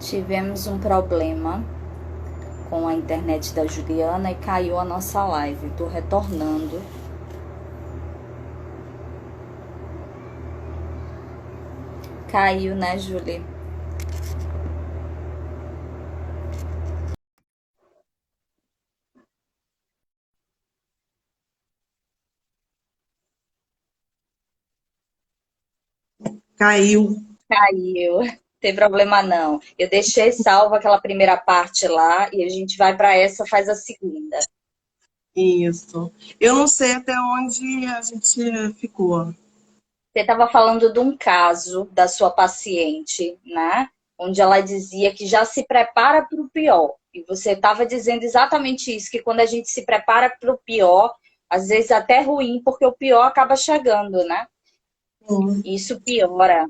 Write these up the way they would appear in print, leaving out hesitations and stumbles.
Tivemos um problema com a internet da Juliana e caiu a nossa live. Tô retornando. Caiu, né, Julie? Caiu. Caiu. Tem problema não. Eu deixei salva aquela primeira parte lá e a gente vai para essa, faz a segunda. Isso. Eu não sei até onde a gente ficou. Você estava falando de um caso da sua paciente, né? Onde ela dizia que já se prepara para o pior. E você estava dizendo exatamente isso, que quando a gente se prepara para o pior, às vezes até ruim, porque o pior acaba chegando, né? Sim. Isso piora.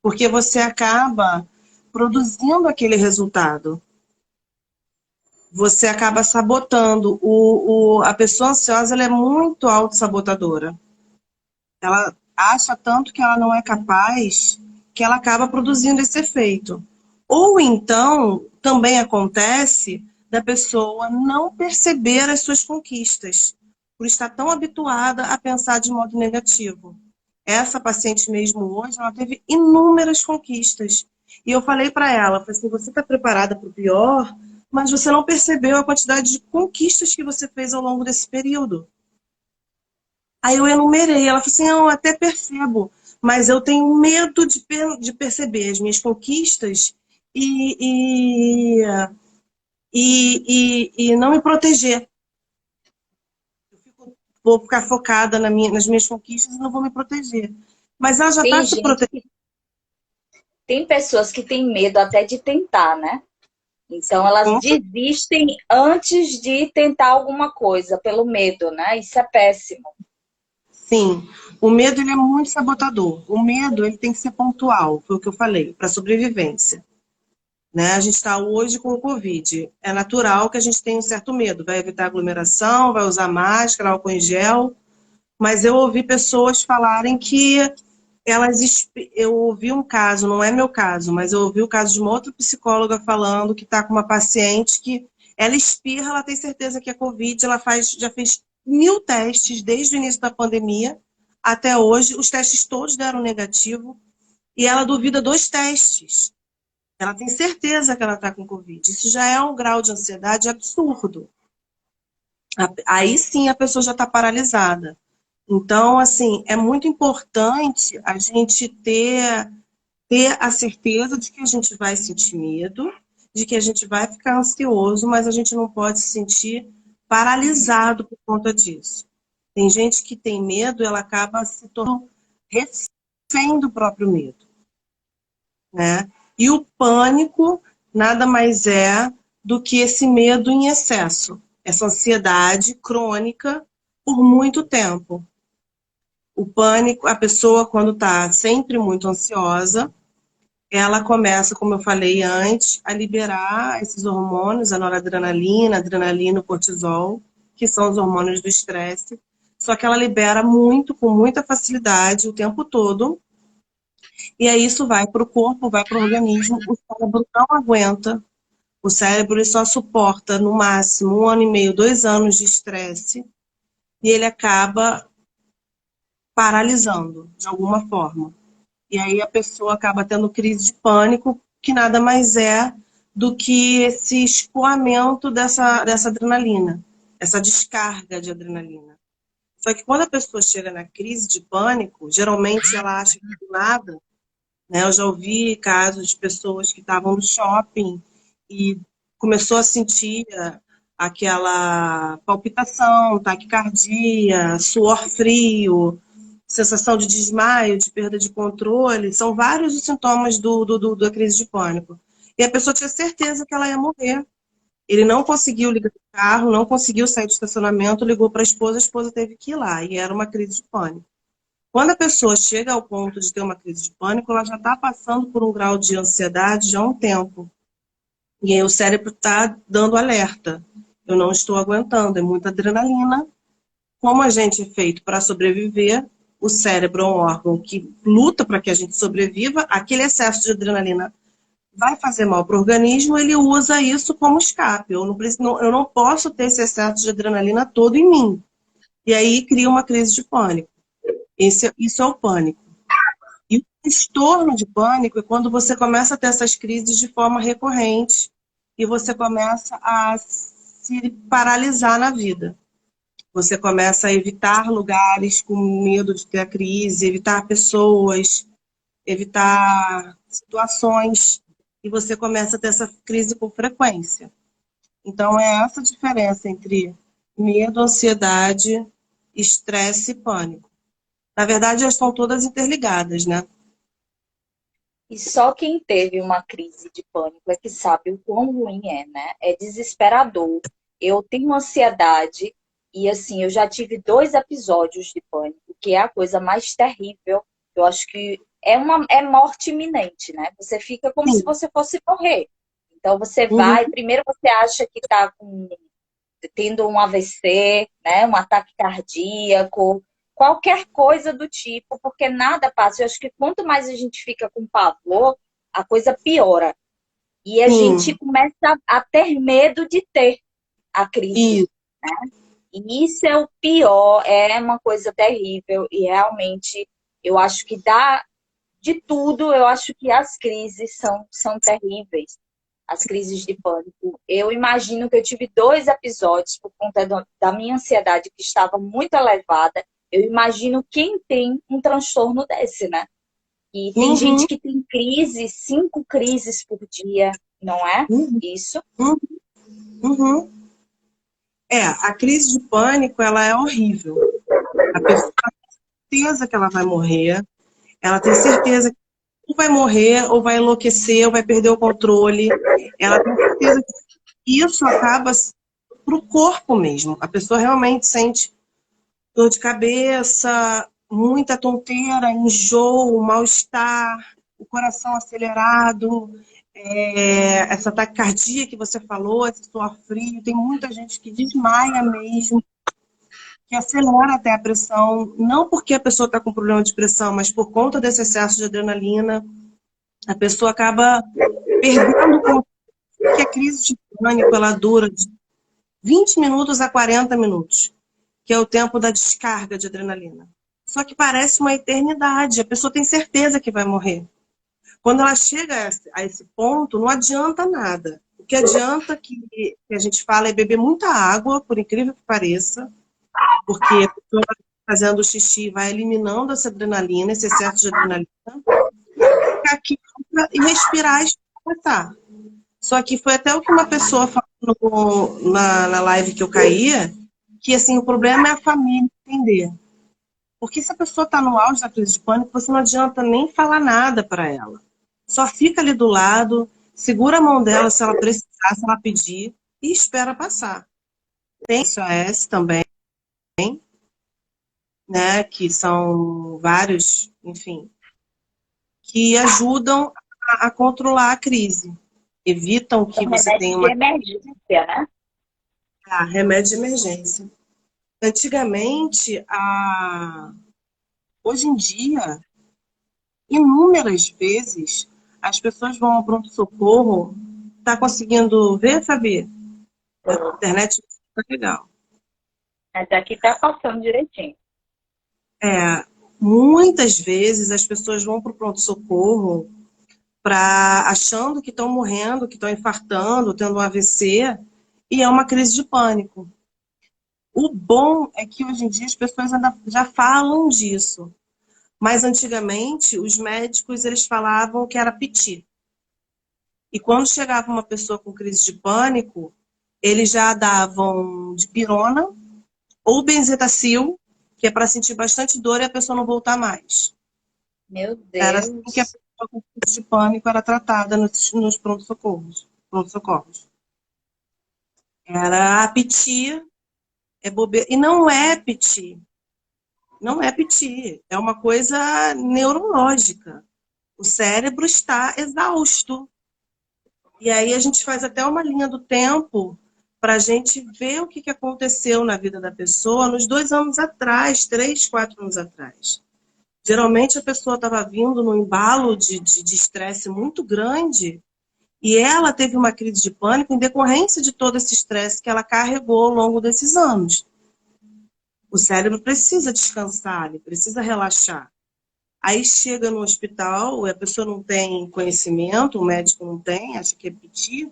Porque você acaba produzindo aquele resultado. Você acaba sabotando. A pessoa ansiosa ela é muito autossabotadora. Ela acha tanto que ela não é capaz que ela acaba produzindo esse efeito. Ou então, também acontece da pessoa não perceber as suas conquistas, por estar tão habituada a pensar de modo negativo. Essa paciente mesmo hoje, ela teve inúmeras conquistas. E eu falei para ela, falei assim, você está preparada para o pior, mas você não percebeu a quantidade de conquistas que você fez ao longo desse período. Aí eu enumerei, ela falou assim, eu até percebo, mas eu tenho medo de perceber as minhas conquistas e, e, e não me proteger. Vou ficar focada nas minhas conquistas e não vou me proteger. Mas ela já está Tem se gente protegendo. que tem pessoas que têm medo até de tentar, né? Então elas desistem antes de tentar alguma coisa pelo medo, né? Isso é péssimo. Sim, o medo ele é muito sabotador. O medo ele tem que ser pontual, foi o que eu falei, para sobrevivência. Né? A gente está hoje com o Covid. É natural que a gente tenha um certo medo. Vai evitar aglomeração, vai usar máscara, álcool em gel. Mas eu ouvi pessoas falarem que eu ouvi um caso, não é meu caso, mas eu ouvi o caso de uma outra psicóloga falando que está com uma paciente que ela espirra, ela tem certeza que é Covid, já fez 1000 testes desde o início da pandemia até hoje, os testes todos deram negativo e ela duvida dos testes. Ela tem certeza que ela está com Covid. Isso já é um grau de ansiedade absurdo. Aí sim a pessoa já está paralisada. Então, assim, é muito importante a gente ter a certeza de que a gente vai sentir medo, de que a gente vai ficar ansioso, mas a gente não pode se sentir paralisado por conta disso. Tem gente que tem medo, ela acaba se tornando refém do próprio medo, né? E o pânico nada mais é do que esse medo em excesso, essa ansiedade crônica por muito tempo. O pânico, a pessoa quando está sempre muito ansiosa, ela começa, como eu falei antes, a liberar esses hormônios, a noradrenalina, a adrenalina, o cortisol, que são os hormônios do estresse. Só que ela libera muito, com muita facilidade, o tempo todo. E aí isso vai para o corpo, vai para o organismo. O cérebro não aguenta. O cérebro ele só suporta, no máximo, 1 ano e meio, 2 anos de estresse. E ele acaba paralisando, de alguma forma. E aí a pessoa acaba tendo crise de pânico, que nada mais é do que esse escoamento dessa adrenalina, essa descarga de adrenalina. Só que quando a pessoa chega na crise de pânico, geralmente ela acha que do nada, né? Eu já ouvi casos de pessoas que estavam no shopping e começou a sentir aquela palpitação, taquicardia, suor frio, sensação de desmaio, de perda de controle, são vários os sintomas da crise de pânico. E a pessoa tinha certeza que ela ia morrer. Ele não conseguiu ligar o carro, não conseguiu sair do estacionamento, ligou para a esposa teve que ir lá, e era uma crise de pânico. Quando a pessoa chega ao ponto de ter uma crise de pânico, ela já está passando por um grau de ansiedade já há um tempo. E aí o cérebro está dando alerta. Eu não estou aguentando, é muita adrenalina. Como a gente é feito para sobreviver, o cérebro é um órgão que luta para que a gente sobreviva, aquele excesso de adrenalina vai fazer mal para o organismo, ele usa isso como escape. Eu não posso ter esse excesso de adrenalina todo em mim. E aí cria uma crise de pânico. Isso é o pânico. E o transtorno de pânico é quando você começa a ter essas crises de forma recorrente e você começa a se paralisar na vida. Você começa a evitar lugares com medo de ter a crise, evitar pessoas, evitar situações, e você começa a ter essa crise com frequência. Então, é essa a diferença entre medo, ansiedade, estresse e pânico. Na verdade, elas estão todas interligadas, né? E só quem teve uma crise de pânico é que sabe o quão ruim é, né? É desesperador. Eu tenho ansiedade e, assim, eu já tive 2 episódios de pânico, que é a coisa mais terrível. Eu acho que é morte iminente, né? Você fica como se Sim. você fosse morrer. Então, você Uhum. vai, primeiro você acha que está tendo um AVC, né? Um ataque cardíaco, qualquer coisa do tipo, porque nada passa. Eu acho que quanto mais a gente fica com pavor, a coisa piora. E a gente Sim. começa a ter medo de ter a crise. Isso. E isso é o pior, é uma coisa terrível. E realmente, eu acho que dá de tudo, eu acho que as crises são terríveis. As crises de pânico. Eu imagino que eu tive 2 episódios por conta da minha ansiedade que estava muito elevada. Eu imagino quem tem um transtorno desse, né? E tem Uhum. gente que tem crise, 5 crises por dia, não é? Uhum. Isso. Uhum. A crise de pânico, ela é horrível. A pessoa tem certeza que ela vai morrer, ela tem certeza que ou vai morrer, ou vai enlouquecer, ou vai perder o controle. Ela tem certeza que isso acaba para o corpo mesmo. A pessoa realmente sente dor de cabeça, muita tonteira, enjoo, mal-estar, o coração acelerado, essa taquicardia que você falou, esse suor frio. Tem muita gente que desmaia mesmo, que acelera até a pressão, não porque a pessoa está com problema de pressão, mas por conta desse excesso de adrenalina. A pessoa acaba perdendo o controle, porque a crise de pânico ela dura de 20 minutos a 40 minutos, que é o tempo da descarga de adrenalina. Só que parece uma eternidade, a pessoa tem certeza que vai morrer. Quando ela chega a esse ponto, não adianta nada. O que adianta que a gente fala é beber muita água, por incrível que pareça, porque a pessoa vai fazendo xixi, vai eliminando essa adrenalina, esse excesso de adrenalina, ficar aqui e respirar e passar. Só que foi até o que uma pessoa falou na live que eu caía, que assim, o problema é a família entender. Porque se a pessoa está no auge da crise de pânico, você não adianta nem falar nada para ela. Só fica ali do lado, segura a mão dela se ela precisar, se ela pedir, e espera passar. Tem SOS também, né, que são vários, enfim, que ajudam a controlar a crise. Evitam São que você tenha remédios de uma emergência, né? remédio de emergência. Antigamente, hoje em dia, inúmeras vezes, as pessoas vão ao pronto-socorro. Tá conseguindo ver, Fabi? A internet tá legal. Mas aqui tá passando direitinho. Muitas vezes as pessoas vão para o pronto-socorro achando que estão morrendo, que estão infartando, tendo um AVC, e é uma crise de pânico. O bom é que hoje em dia as pessoas ainda já falam disso. Mas antigamente os médicos eles falavam que era piti. E quando chegava uma pessoa com crise de pânico, eles já davam dipirona ou benzetacil, que é para sentir bastante dor e a pessoa não voltar mais. Meu Era assim que a Deus. pessoa com crise de pânico era tratada nos pronto-socorros. Pronto-socorros. Era piti, é bobeira. E não é piti. Não é piti. É uma coisa neurológica. O cérebro está exausto. E aí a gente faz até uma linha do tempo para a gente ver o que aconteceu na vida da pessoa nos 2 anos atrás, 3, 4 anos atrás. Geralmente a pessoa estava vindo num embalo de estresse muito grande e ela teve uma crise de pânico em decorrência de todo esse estresse que ela carregou ao longo desses anos. O cérebro precisa descansar, ele precisa relaxar. Aí chega no hospital, a pessoa não tem conhecimento, o médico não tem, acha que é pedir,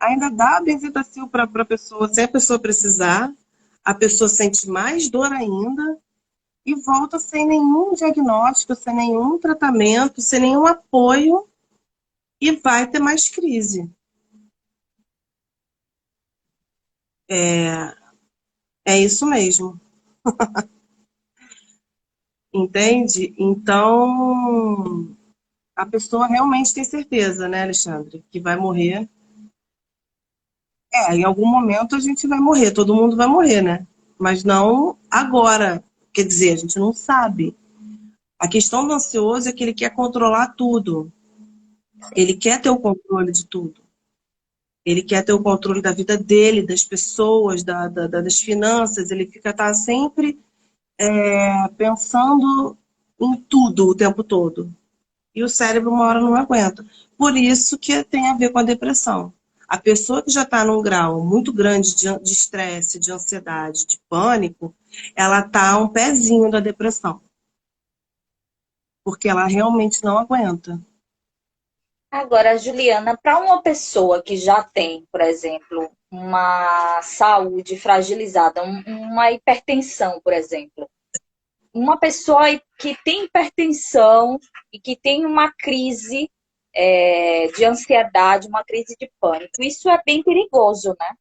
ainda dá benzetacil para a pessoa, se a pessoa precisar, a pessoa sente mais dor ainda e volta sem nenhum diagnóstico, sem nenhum tratamento, sem nenhum apoio e vai ter mais crise. É isso mesmo, entende? Então, a pessoa realmente tem certeza, né, Alexandre, que vai morrer. Em algum momento a gente vai morrer, todo mundo vai morrer, né? Mas não agora. Quer dizer, a gente não sabe. A questão do ansioso é que ele quer controlar tudo. Ele quer ter o controle de tudo. Ele quer ter o controle da vida dele, das pessoas, das finanças. Ele fica sempre pensando em tudo o tempo todo. E o cérebro uma hora não aguenta. Por isso que tem a ver com a depressão. A pessoa que já está num grau muito grande de estresse, de ansiedade, de pânico, ela está um pezinho da depressão. Porque ela realmente não aguenta. Agora, Juliana, para uma pessoa que já tem, por exemplo, uma saúde fragilizada, uma hipertensão, por exemplo, uma pessoa que tem hipertensão e que tem uma crise de ansiedade, uma crise de pânico, isso é bem perigoso, né?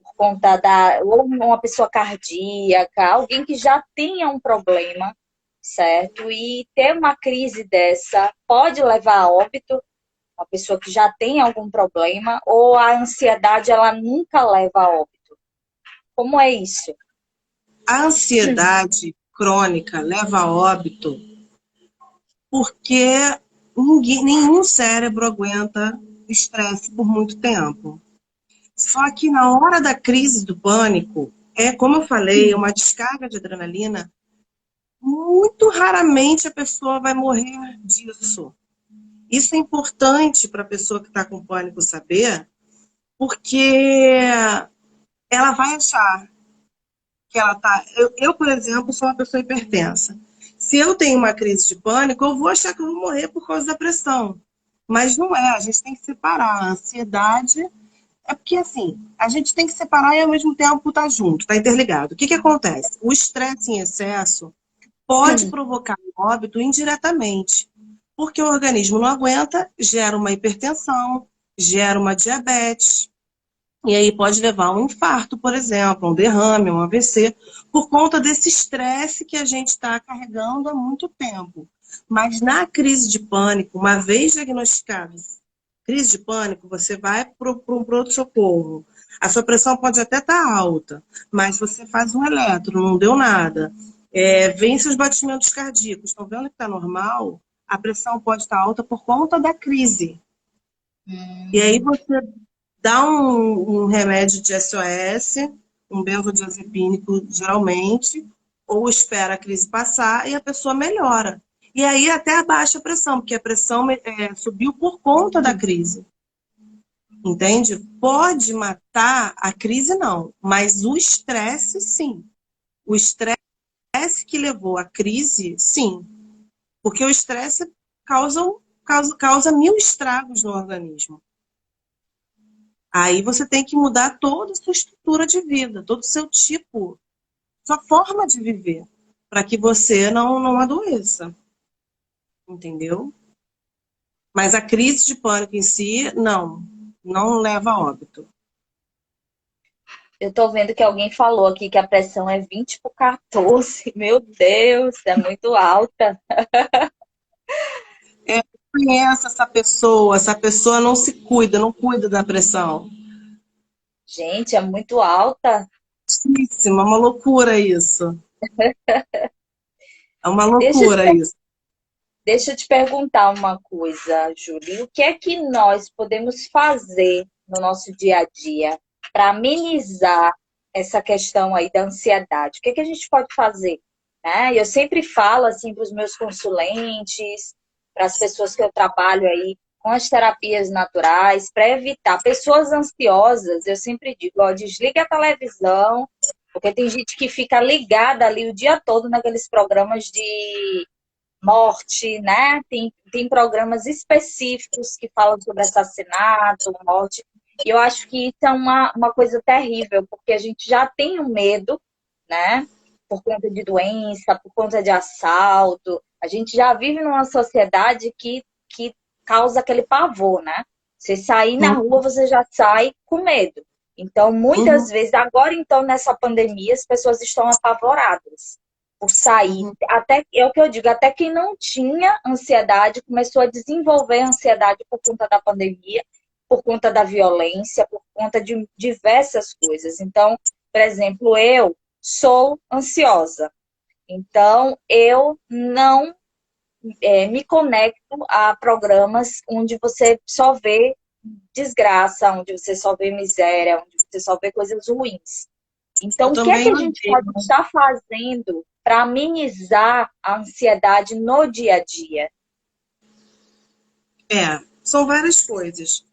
Por conta ou uma pessoa cardíaca, alguém que já tenha um problema, certo? E ter uma crise dessa pode levar a óbito, uma pessoa que já tem algum problema, ou a ansiedade ela nunca leva a óbito. Como é isso? A ansiedade crônica leva a óbito porque nenhum cérebro aguenta estresse por muito tempo. Só que na hora da crise do pânico, como eu falei, uma descarga de adrenalina, muito raramente a pessoa vai morrer disso. Isso é importante para a pessoa que está com pânico saber, porque ela vai achar que ela está. Por exemplo, sou uma pessoa hipertensa. Se eu tenho uma crise de pânico, eu vou achar que eu vou morrer por causa da pressão. Mas não é, a gente tem que separar. A ansiedade é porque, assim, a gente tem que separar e ao mesmo tempo estar junto, estar interligado. O que acontece? O estresse em excesso pode provocar óbito indiretamente, porque o organismo não aguenta, gera uma hipertensão, gera uma diabetes, e aí pode levar a um infarto, por exemplo, um derrame, um AVC, por conta desse estresse que a gente está carregando há muito tempo. Mas na crise de pânico, uma vez diagnosticada crise de pânico, você vai para um pronto-socorro. A sua pressão pode até estar alta, mas você faz um eletro, não deu nada. Vem seus batimentos cardíacos, estão vendo que está normal? A pressão pode estar alta por conta da crise. E aí você dá um remédio de SOS, um benzodiazepínico geralmente, ou espera a crise passar e a pessoa melhora. E aí até abaixa a pressão, porque a pressão subiu por conta da crise. Entende? Pode matar a crise, não, mas o estresse, sim. O estresse que levou à crise, sim. Porque o estresse causa mil estragos no organismo. Aí você tem que mudar toda a sua estrutura de vida, todo o seu tipo, sua forma de viver, para que você não adoeça. Entendeu? Mas a crise de pânico em si, não leva a óbito. Eu tô vendo que alguém falou aqui que a pressão é 20/14. Meu Deus, é muito alta. Conheça essa pessoa não se cuida, não cuida da pressão. Gente, é muito alta. É uma loucura isso. É uma Deixa eu te, loucura isso. deixa eu te perguntar uma coisa, Júlia. O que é que nós podemos fazer no nosso dia a dia para amenizar essa questão aí da ansiedade? O que é que a gente pode fazer né? E eu sempre falo assim para os meus consulentes, para as pessoas que eu trabalho aí com as terapias naturais, para evitar pessoas ansiosas, eu sempre digo, ó, desliga a televisão, porque tem gente que fica ligada ali o dia todo naqueles programas de morte, né? Tem programas específicos que falam sobre assassinato, morte. E eu acho que isso é uma coisa terrível, porque a gente já tem um medo, né? Por conta de doença, por conta de assalto. A gente já vive numa sociedade que causa aquele pavor, né? Você sair na rua, você já sai com medo. Então, muitas vezes, agora então, nessa pandemia, as pessoas estão apavoradas por sair. Até, é o que eu digo, até quem não tinha ansiedade começou a desenvolver ansiedade por conta da pandemia, por conta da violência, por conta de diversas coisas. Então, por exemplo, eu sou ansiosa. Então, eu não me conecto a programas onde você só vê desgraça, onde você só vê miséria, onde você só vê coisas ruins. Então, o que é que a gente pode estar fazendo para amenizar a ansiedade no dia a dia? São várias coisas.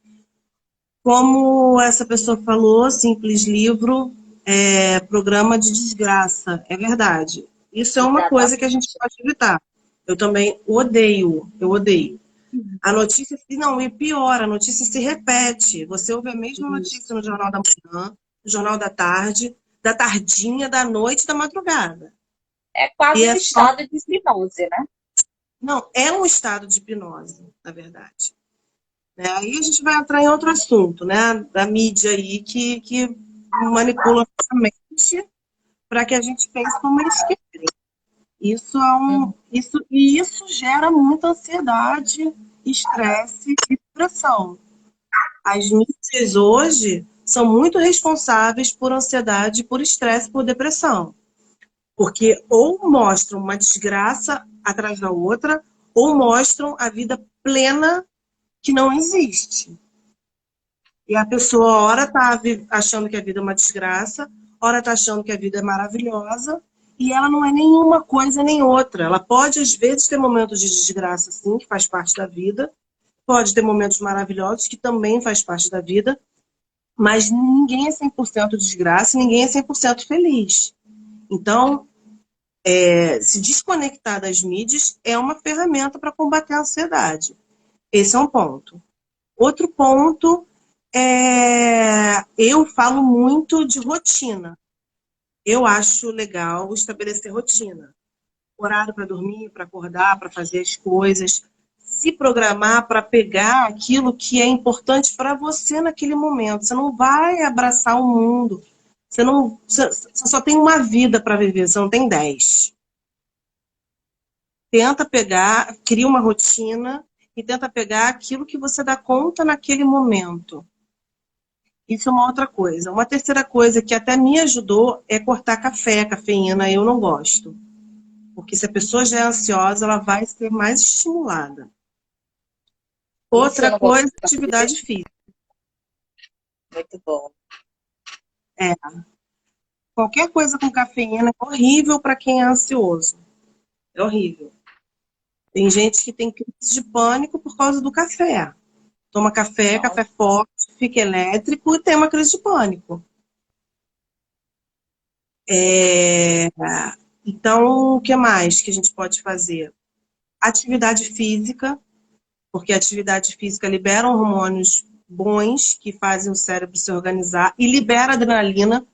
Como essa pessoa falou, simples livro, programa de desgraça. É verdade. Isso é uma coisa que a gente pode evitar. Eu também odeio, eu odeio. A notícia, não, e pior, a notícia se repete. Você ouve a mesma notícia no Jornal da Manhã, no Jornal da Tarde, da tardinha, da noite, da madrugada. É quase um estado de hipnose, né? Não, é um estado de hipnose, na verdade. Aí a gente vai entrar em outro assunto, né? Da mídia aí que manipula a mente para que a gente pense como eles querem. Isso gera muita ansiedade, estresse e depressão. As mídias hoje são muito responsáveis por ansiedade, por estresse, por depressão. Porque ou mostram uma desgraça atrás da outra, ou mostram a vida plena que não existe. E a pessoa, ora está achando que a vida é uma desgraça, ora está achando que a vida é maravilhosa, e ela não é nenhuma coisa nem outra. Ela pode, às vezes, ter momentos de desgraça, sim, que faz parte da vida, pode ter momentos maravilhosos, que também faz parte da vida, mas ninguém é 100% desgraça, ninguém é 100% feliz. Então, se desconectar das mídias é uma ferramenta para combater a ansiedade. Esse é um ponto. Outro ponto eu falo muito de rotina. Eu acho legal estabelecer rotina. Horário para dormir, para acordar, para fazer as coisas. Se programar para pegar aquilo que é importante para você naquele momento. Você não vai abraçar o mundo. Você só tem uma vida para viver, você não tem 10. Tenta pegar, cria uma rotina e tenta pegar aquilo que você dá conta naquele momento. Isso é uma outra coisa. Uma terceira coisa que até me ajudou é cortar café, cafeína, eu não gosto. Porque se a pessoa já é ansiosa, ela vai ser mais estimulada. Outra coisa, atividade física. Muito bom. Qualquer coisa com cafeína é horrível para quem é ansioso. É horrível. Tem gente que tem crise de pânico por causa do café. Toma café, café forte, fica elétrico e tem uma crise de pânico. Então, o que mais que a gente pode fazer? Atividade física, porque a atividade física libera hormônios bons que fazem o cérebro se organizar e libera adrenalina.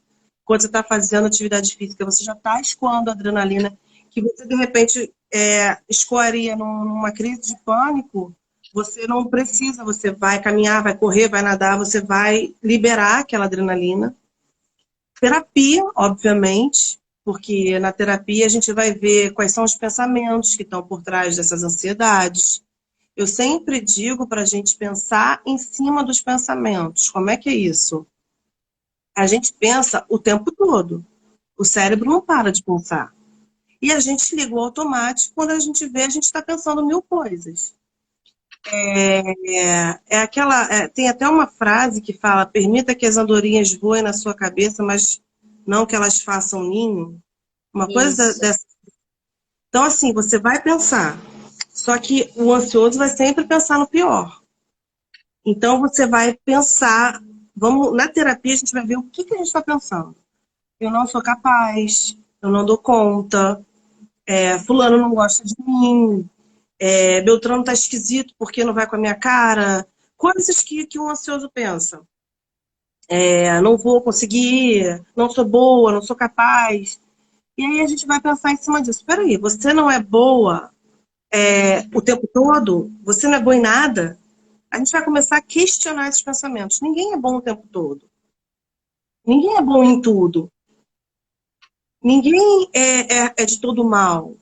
Quando você está fazendo atividade física, você já está escoando adrenalina, que você, de repente, escoaria numa crise de pânico. Você não precisa, você vai caminhar, vai correr, vai nadar, você vai liberar aquela adrenalina. Terapia, obviamente, porque na terapia a gente vai ver quais são os pensamentos que estão por trás dessas ansiedades. Eu sempre digo para a gente pensar em cima dos pensamentos. Como é que é isso? A gente pensa o tempo todo. O cérebro não para de pensar. E a gente liga o automático, quando a gente vê, a gente está pensando 1000 coisas. Tem até uma frase que fala: permita que as andorinhas voem na sua cabeça, mas não que elas façam ninho. Uma coisa dessa. Então, assim, você vai pensar. Só que o ansioso vai sempre pensar no pior. Então, você vai pensar. Na terapia, a gente vai ver o que a gente está pensando. Eu não sou capaz, eu não dou conta, fulano não gosta de mim, Beltrano tá esquisito porque não vai com a minha cara. Coisas que um ansioso pensa. Não vou conseguir, não sou boa, não sou capaz. E aí a gente vai pensar em cima disso. Peraí, você não é boa o tempo todo? Você não é boa em nada? A gente vai começar a questionar esses pensamentos. Ninguém é bom o tempo todo. Ninguém é bom em tudo. Ninguém é de todo mal.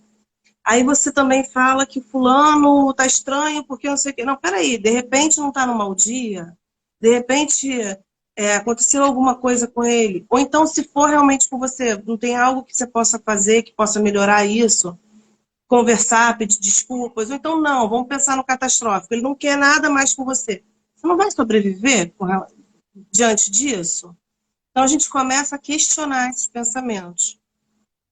Aí você também fala que fulano tá estranho porque não sei o quê. Não, peraí, de repente não tá no mau dia, de repente aconteceu alguma coisa com ele. Ou então, se for realmente com você, não tem algo que você possa fazer, que possa melhorar isso, conversar, pedir desculpas. Ou então, não, vamos pensar no catastrófico. Ele não quer nada mais com você. Você não vai sobreviver diante disso? Então a gente começa a questionar esses pensamentos.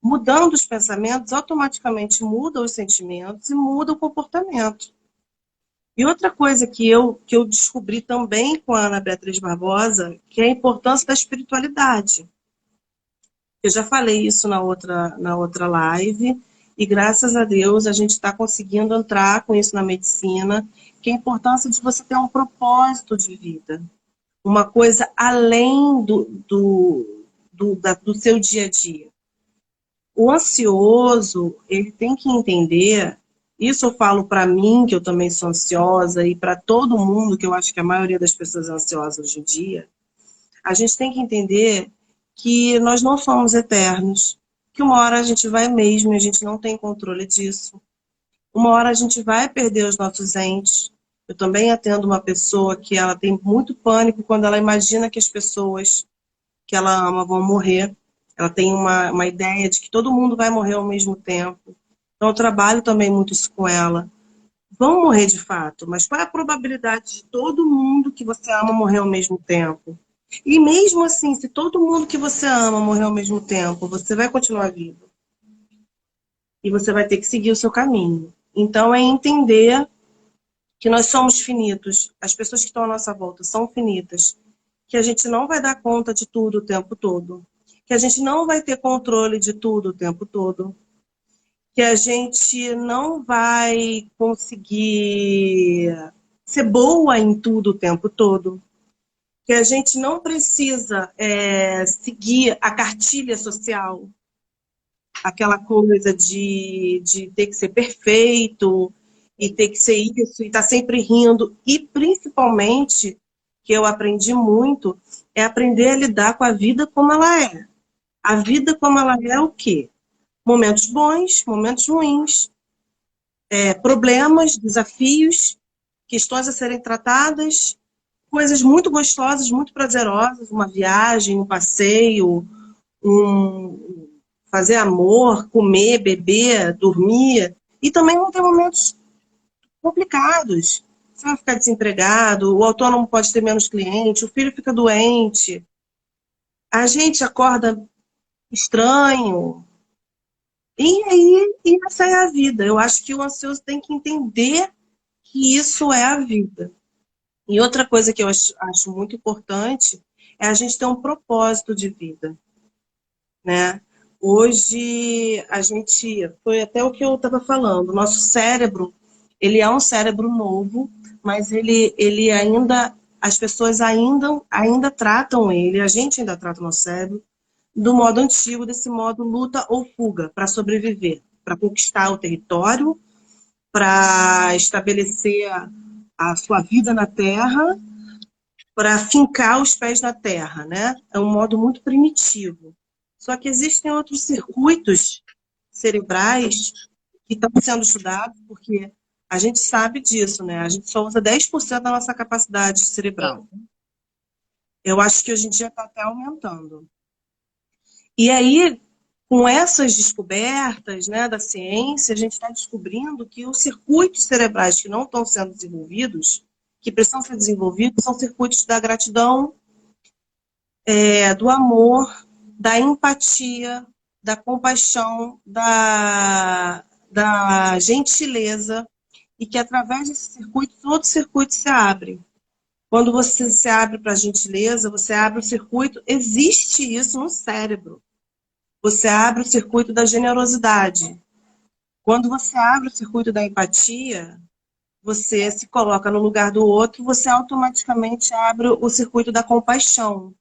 Mudando os pensamentos, automaticamente muda os sentimentos e muda o comportamento. E outra coisa que eu descobri também com a Ana Beatriz Barbosa, que é a importância da espiritualidade. Eu já falei isso na outra live, e graças a Deus a gente está conseguindo entrar com isso na medicina, que é a importância de você ter um propósito de vida. Uma coisa além do seu dia a dia. O ansioso, ele tem que entender, isso eu falo para mim, que eu também sou ansiosa, e para todo mundo, que eu acho que a maioria das pessoas é ansiosa hoje em dia, a gente tem que entender que nós não somos eternos, que uma hora a gente vai mesmo e a gente não tem controle disso. Uma hora a gente vai perder os nossos entes. Eu também atendo uma pessoa que ela tem muito pânico quando ela imagina que as pessoas que ela ama vão morrer. Ela tem uma ideia de que todo mundo vai morrer ao mesmo tempo. Então, eu trabalho também muito isso com ela. Vão morrer de fato, mas qual é a probabilidade de todo mundo que você ama morrer ao mesmo tempo? E mesmo assim, se todo mundo que você ama morrer ao mesmo tempo, você vai continuar vivo. E você vai ter que seguir o seu caminho. Então, é entender que nós somos finitos. As pessoas que estão à nossa volta são finitas. Que a gente não vai dar conta de tudo o tempo todo, que a gente não vai ter controle de tudo o tempo todo, que a gente não vai conseguir ser boa em tudo o tempo todo, que a gente não precisa seguir a cartilha social, aquela coisa de ter que ser perfeito e ter que ser isso e estar sempre rindo. E principalmente, que eu aprendi muito, é aprender a lidar com a vida como ela é. A vida como ela é o quê? Momentos bons, momentos ruins, problemas, desafios, questões a serem tratadas, coisas muito gostosas, muito prazerosas, uma viagem, um passeio, fazer amor, comer, beber, dormir. E também vão ter momentos complicados. Você vai ficar desempregado, o autônomo pode ter menos cliente, o filho fica doente, a gente acorda estranho. E aí, essa é a vida. Eu acho que o ansioso tem que entender que isso é a vida. E outra coisa que eu acho muito importante é a gente ter um propósito de vida, né? Hoje, a gente, foi até o que eu estava falando, o nosso cérebro, ele é um cérebro novo, mas ele ainda, as pessoas ainda tratam ele, a gente ainda trata o nosso cérebro do modo antigo, desse modo luta ou fuga, para sobreviver, para conquistar o território, para estabelecer a sua vida na Terra, para fincar os pés na Terra, né? É um modo muito primitivo. Só que existem outros circuitos cerebrais que estão sendo estudados, porque a gente sabe disso, né? A gente só usa 10% da nossa capacidade cerebral. Eu acho que hoje em dia está até aumentando. E aí, com essas descobertas, né, da ciência, a gente está descobrindo que os circuitos cerebrais que não estão sendo desenvolvidos, que precisam ser desenvolvidos, são circuitos da gratidão, do amor, da empatia, da compaixão, da gentileza, e que através desse circuito, outros circuitos se abrem. Quando você se abre para a gentileza, você abre o circuito, existe isso no cérebro. Você abre o circuito da generosidade. Quando você abre o circuito da empatia, você se coloca no lugar do outro, você automaticamente abre o circuito da compaixão.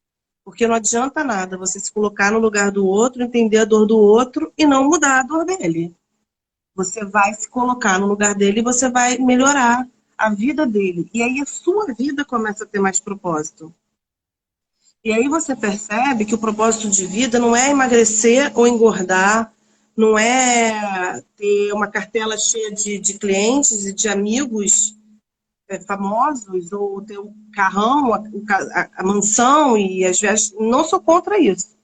Porque não adianta nada você se colocar no lugar do outro, entender a dor do outro e não mudar a dor dele. Você vai se colocar no lugar dele e você vai melhorar a vida dele. E aí a sua vida começa a ter mais propósito. E aí você percebe que o propósito de vida não é emagrecer ou engordar, não é ter uma cartela cheia de clientes e de amigos famosos, ou ter o carrão, a mansão e as viagens. Não sou contra isso.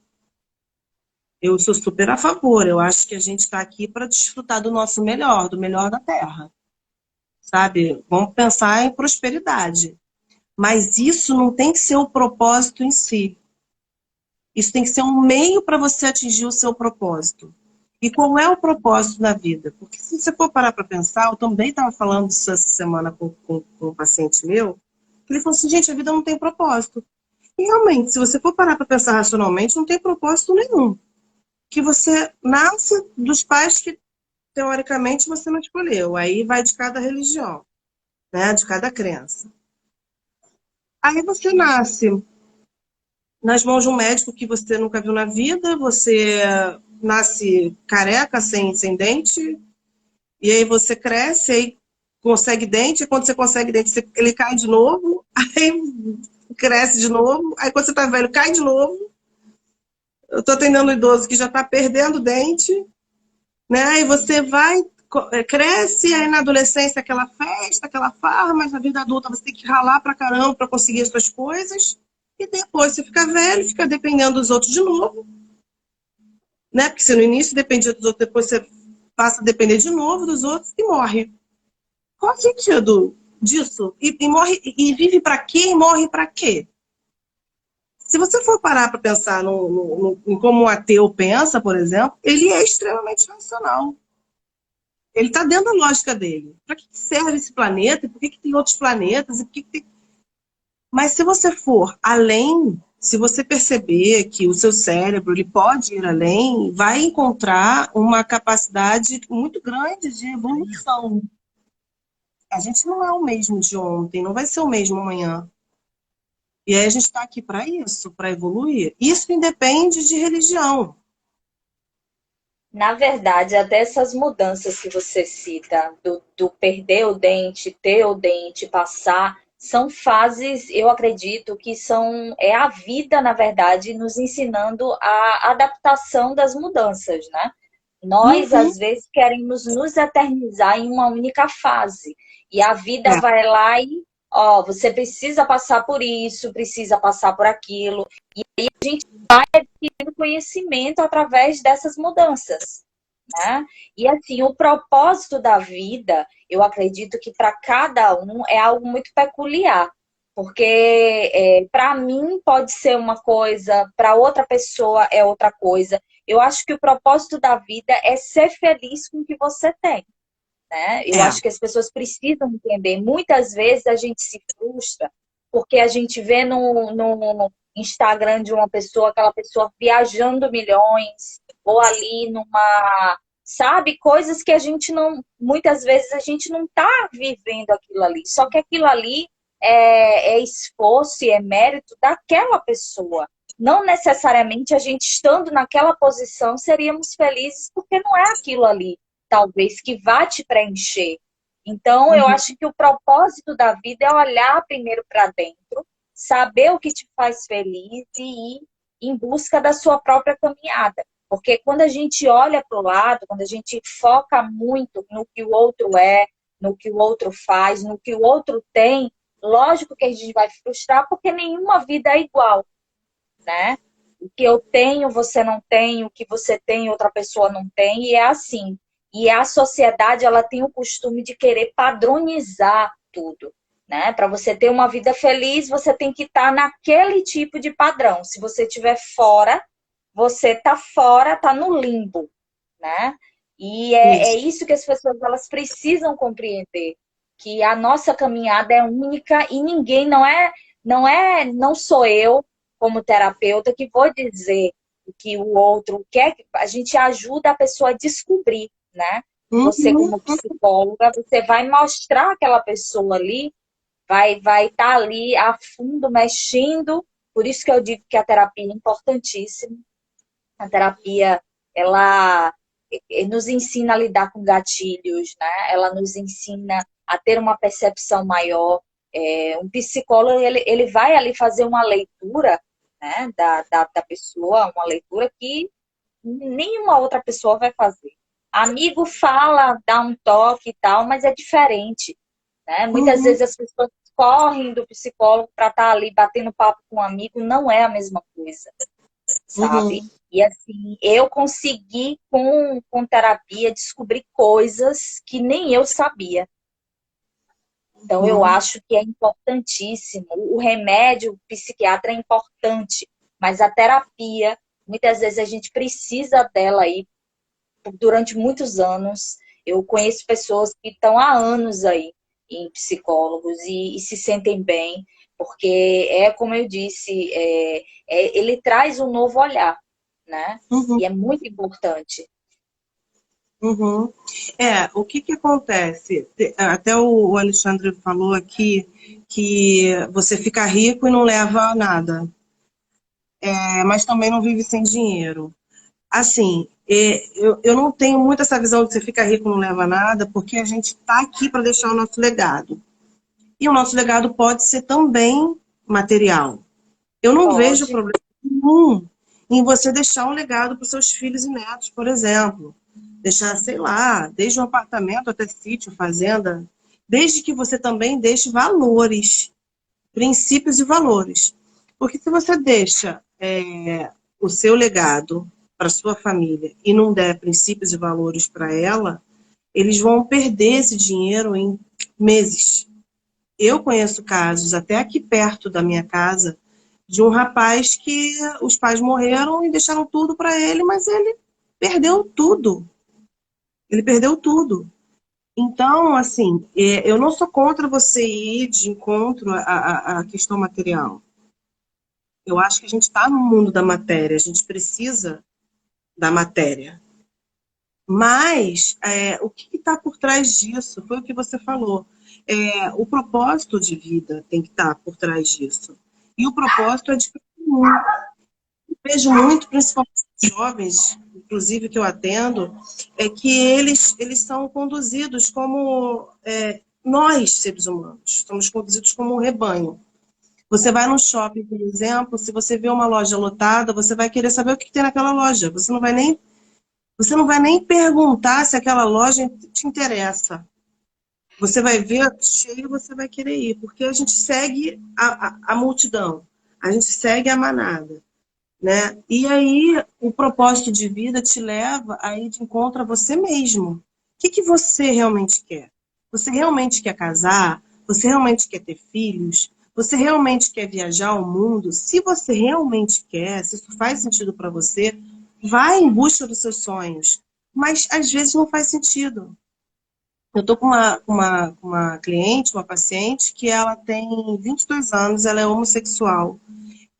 Eu sou super a favor. Eu acho que a gente está aqui para desfrutar do nosso melhor, do melhor da Terra. Sabe? Vamos pensar em prosperidade. Mas isso não tem que ser o propósito em si. Isso tem que ser um meio para você atingir o seu propósito. E qual é o propósito na vida? Porque se você for parar para pensar, eu também estava falando isso essa semana com um paciente meu, que ele falou assim, gente, a vida não tem propósito. E realmente, se você for parar para pensar racionalmente, não tem propósito nenhum. Que você nasce dos pais que, teoricamente, você não escolheu. Aí vai de cada religião, né? De cada crença. Aí você nasce nas mãos de um médico que você nunca viu na vida, você nasce careca, sem dente, e aí você cresce, aí consegue dente, e quando você consegue dente, ele cai de novo, aí cresce de novo, aí quando você tá velho, cai de novo. Eu tô atendendo um idoso que já tá perdendo dente, né? Aí você vai, cresce, aí na adolescência aquela festa, aquela farra, mas na vida adulta você tem que ralar pra caramba pra conseguir as suas coisas. E depois você fica velho, fica dependendo dos outros de novo, né? Porque se no início dependia dos outros, depois você passa a depender de novo dos outros e morre. Qual é o sentido disso? E morre, e vive para quê e morre para quê? Se você for parar para pensar em como um ateu pensa, por exemplo, ele é extremamente racional. Ele está dentro da lógica dele. Para que serve esse planeta? Por que tem outros planetas? E por que tem... Mas se você for além, se você perceber que o seu cérebro ele pode ir além, vai encontrar uma capacidade muito grande de evolução. A gente não é o mesmo de ontem, não vai ser o mesmo amanhã. E aí a gente está aqui para isso, para evoluir. Isso independe de religião. Na verdade, até essas mudanças que você cita, do perder o dente, ter o dente, passar, são fases, eu acredito que é a vida, na verdade, nos ensinando a adaptação das mudanças, né? Nós, Uhum. às vezes, queremos nos eternizar em uma única fase. E a vida É, vai lá e, ó, você precisa passar por isso, precisa passar por aquilo. E aí a gente vai adquirindo conhecimento através dessas mudanças, né? E assim, o propósito da vida, eu acredito que para cada um é algo muito peculiar. Porque para mim pode ser uma coisa, para outra pessoa é outra coisa. Eu acho que o propósito da vida é ser feliz com o que você tem, né? Eu é, acho que as pessoas precisam entender. Muitas vezes a gente se frustra porque a gente vê no Instagram de uma pessoa, aquela pessoa viajando milhões, ou ali numa, sabe, coisas que a gente não, muitas vezes a gente não está vivendo aquilo ali. Só que aquilo ali é esforço e é mérito daquela pessoa. Não necessariamente a gente estando naquela posição seríamos felizes porque não é aquilo ali talvez que vá te preencher. Então, eu uhum, acho que o propósito da vida é olhar primeiro para dentro, saber o que te faz feliz e ir em busca da sua própria caminhada. Porque quando a gente olha para o lado, quando a gente foca muito no que o outro é, no que o outro faz, no que o outro tem, lógico que a gente vai frustrar porque nenhuma vida é igual, né? O que eu tenho, você não tem, o que você tem, outra pessoa não tem, e é assim. E a sociedade, ela tem o costume de querer padronizar tudo, né? Para você ter uma vida feliz, você tem que estar naquele tipo de padrão. Se você estiver fora, você está fora, está no limbo, né? E é isso que as pessoas elas precisam compreender, que a nossa caminhada é única e ninguém não sou eu como terapeuta que vou dizer o que o outro quer, a gente ajuda a pessoa a descobrir, né? Você Uhum, como psicóloga, você vai mostrar aquela pessoa ali, vai estar ali a fundo mexendo, por isso que eu digo que a terapia é importantíssima. A terapia, ela nos ensina a lidar com gatilhos, né? Ela nos ensina a ter uma percepção maior. Um psicólogo, ele vai ali fazer uma leitura, né, da pessoa, uma leitura que nenhuma outra pessoa vai fazer. Amigo fala, dá um toque e tal, mas é diferente, né? Muitas uhum, vezes as pessoas correm do psicólogo para estar ali batendo papo com um amigo, não é a mesma coisa, sabe? uhum, E assim, eu consegui com terapia descobrir coisas que nem eu sabia. Então eu uhum, acho que é importantíssimo. O remédio o psiquiatra é importante, mas a terapia, muitas vezes a gente precisa dela aí durante muitos anos. Eu conheço pessoas que estão há anos aí em psicólogos e se sentem bem, porque é como eu disse, ele traz um novo olhar, né? uhum, E é muito importante. uhum. O que que acontece? Até o Alexandre falou aqui que você fica rico e não leva a nada, mas também não vive sem dinheiro. Assim, eu não tenho muito essa visão de você fica rico e não leva a nada, porque a gente está aqui para deixar o nosso legado. E o nosso legado pode ser também material. Eu não vejo Pode. problema nenhum em você deixar um legado para os seus filhos e netos, por exemplo. Deixar, sei lá, desde um apartamento até sítio, fazenda, desde que você também deixe valores, princípios e valores. Porque se você deixa o seu legado para sua família e não der princípios e valores para ela, eles vão perder esse dinheiro em meses. Eu conheço casos, até aqui perto da minha casa, de um rapaz que os pais morreram e deixaram tudo para ele, mas ele perdeu tudo. Ele perdeu tudo. Então, assim, eu não sou contra você ir de encontro à questão material. Eu acho que a gente está no mundo da matéria, a gente precisa da matéria. Mas o que está por trás disso? Foi o que você falou. O propósito de vida tem que estar por trás disso. E o propósito é de cada um. Eu vejo muito, principalmente os jovens, inclusive que eu atendo, é que eles são conduzidos como nós, seres humanos, somos conduzidos como um rebanho. Você vai no shopping, por exemplo, se você vê uma loja lotada, você vai querer saber o que tem naquela loja. Você não vai nem perguntar se aquela loja te interessa. Você vai ver cheio, você vai querer ir, porque a gente segue a multidão, a gente segue a manada, né? E aí o propósito de vida te leva a ir de encontro a você mesmo. O que que você realmente quer? Você realmente quer casar? Você realmente quer ter filhos? Você realmente quer viajar ao mundo? Se você realmente quer, se isso faz sentido para você, vai em busca dos seus sonhos. Mas às vezes não faz sentido. Eu estou com uma cliente, uma paciente, que ela tem 22 anos, ela é homossexual.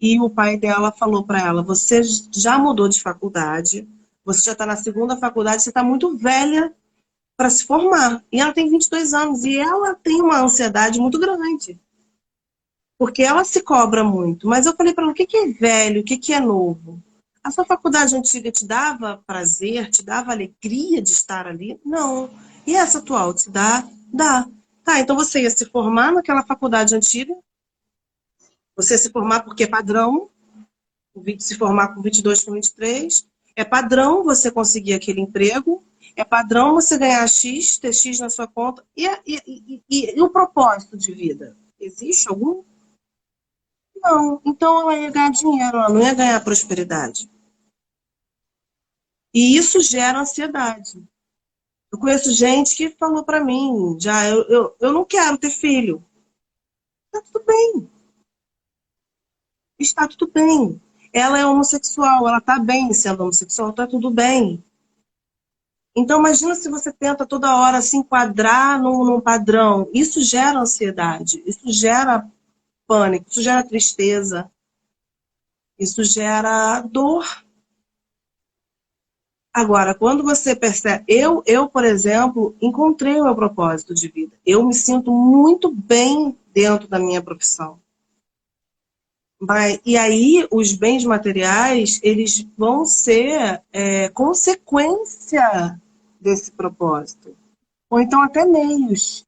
E o pai dela falou para ela: você já mudou de faculdade, você já está na segunda faculdade, você está muito velha para se formar. E ela tem 22 anos e ela tem uma ansiedade muito grande, porque ela se cobra muito. Mas eu falei para ela: o que que é velho, o que que é novo? A sua faculdade antiga te dava prazer, te dava alegria de estar ali? Não. E essa atual te dá? Dá. Tá, então você ia se formar naquela faculdade antiga, você ia se formar porque é padrão, se formar com 22, com 23. É padrão você conseguir aquele emprego, é padrão você ganhar X, ter X na sua conta. E o propósito de vida? Existe algum? Não. Então ela ia ganhar dinheiro, ela não ia ganhar prosperidade. E isso gera ansiedade. Eu conheço gente que falou para mim, já, eu não quero ter filho. Está tudo bem, está tudo bem. Ela é homossexual, ela está bem sendo homossexual, está tudo bem. Então, imagina se você tenta toda hora se enquadrar num padrão. Isso gera ansiedade, isso gera pânico, isso gera tristeza, isso gera dor. Agora, quando você percebe... por exemplo, encontrei o meu propósito de vida. Eu me sinto muito bem dentro da minha profissão. E aí, os bens materiais, eles vão ser consequência desse propósito. Ou então até meios.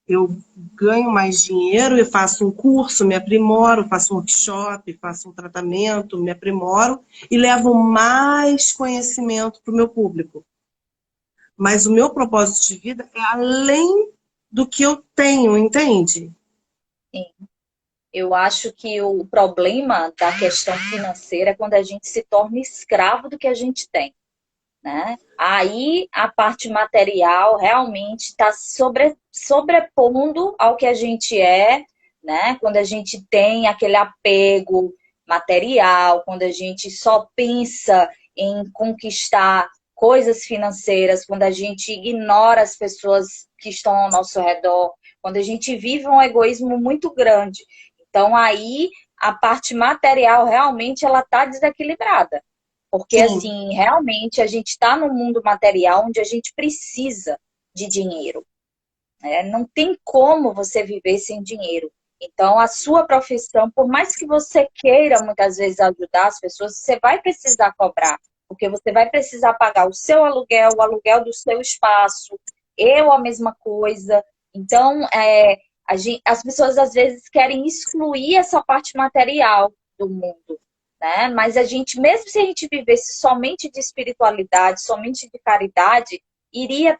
Eu ganho mais dinheiro, eu faço um curso, me aprimoro, faço um workshop, faço um tratamento, me aprimoro e levo mais conhecimento para o meu público. Mas o meu propósito de vida é além do que eu tenho, entende? Sim. Eu acho que o problema da questão financeira é quando a gente se torna escravo do que a gente tem, né? Aí a parte material realmente está sobrepondo ao que a gente é, né? Quando a gente tem aquele apego material, quando a gente só pensa em conquistar coisas financeiras, quando a gente ignora as pessoas que estão ao nosso redor, quando a gente vive um egoísmo muito grande. Então aí a parte material realmente ela está desequilibrada. Porque, Sim, assim, realmente a gente está num mundo material onde a gente precisa de dinheiro, né? Não tem como você viver sem dinheiro. Então, a sua profissão, por mais que você queira muitas vezes ajudar as pessoas, você vai precisar cobrar, porque você vai precisar pagar o seu aluguel, o aluguel do seu espaço, eu a mesma coisa. Então, as pessoas às vezes querem excluir essa parte material do mundo, né? Mas a gente, mesmo se a gente vivesse somente de espiritualidade, somente de caridade, iria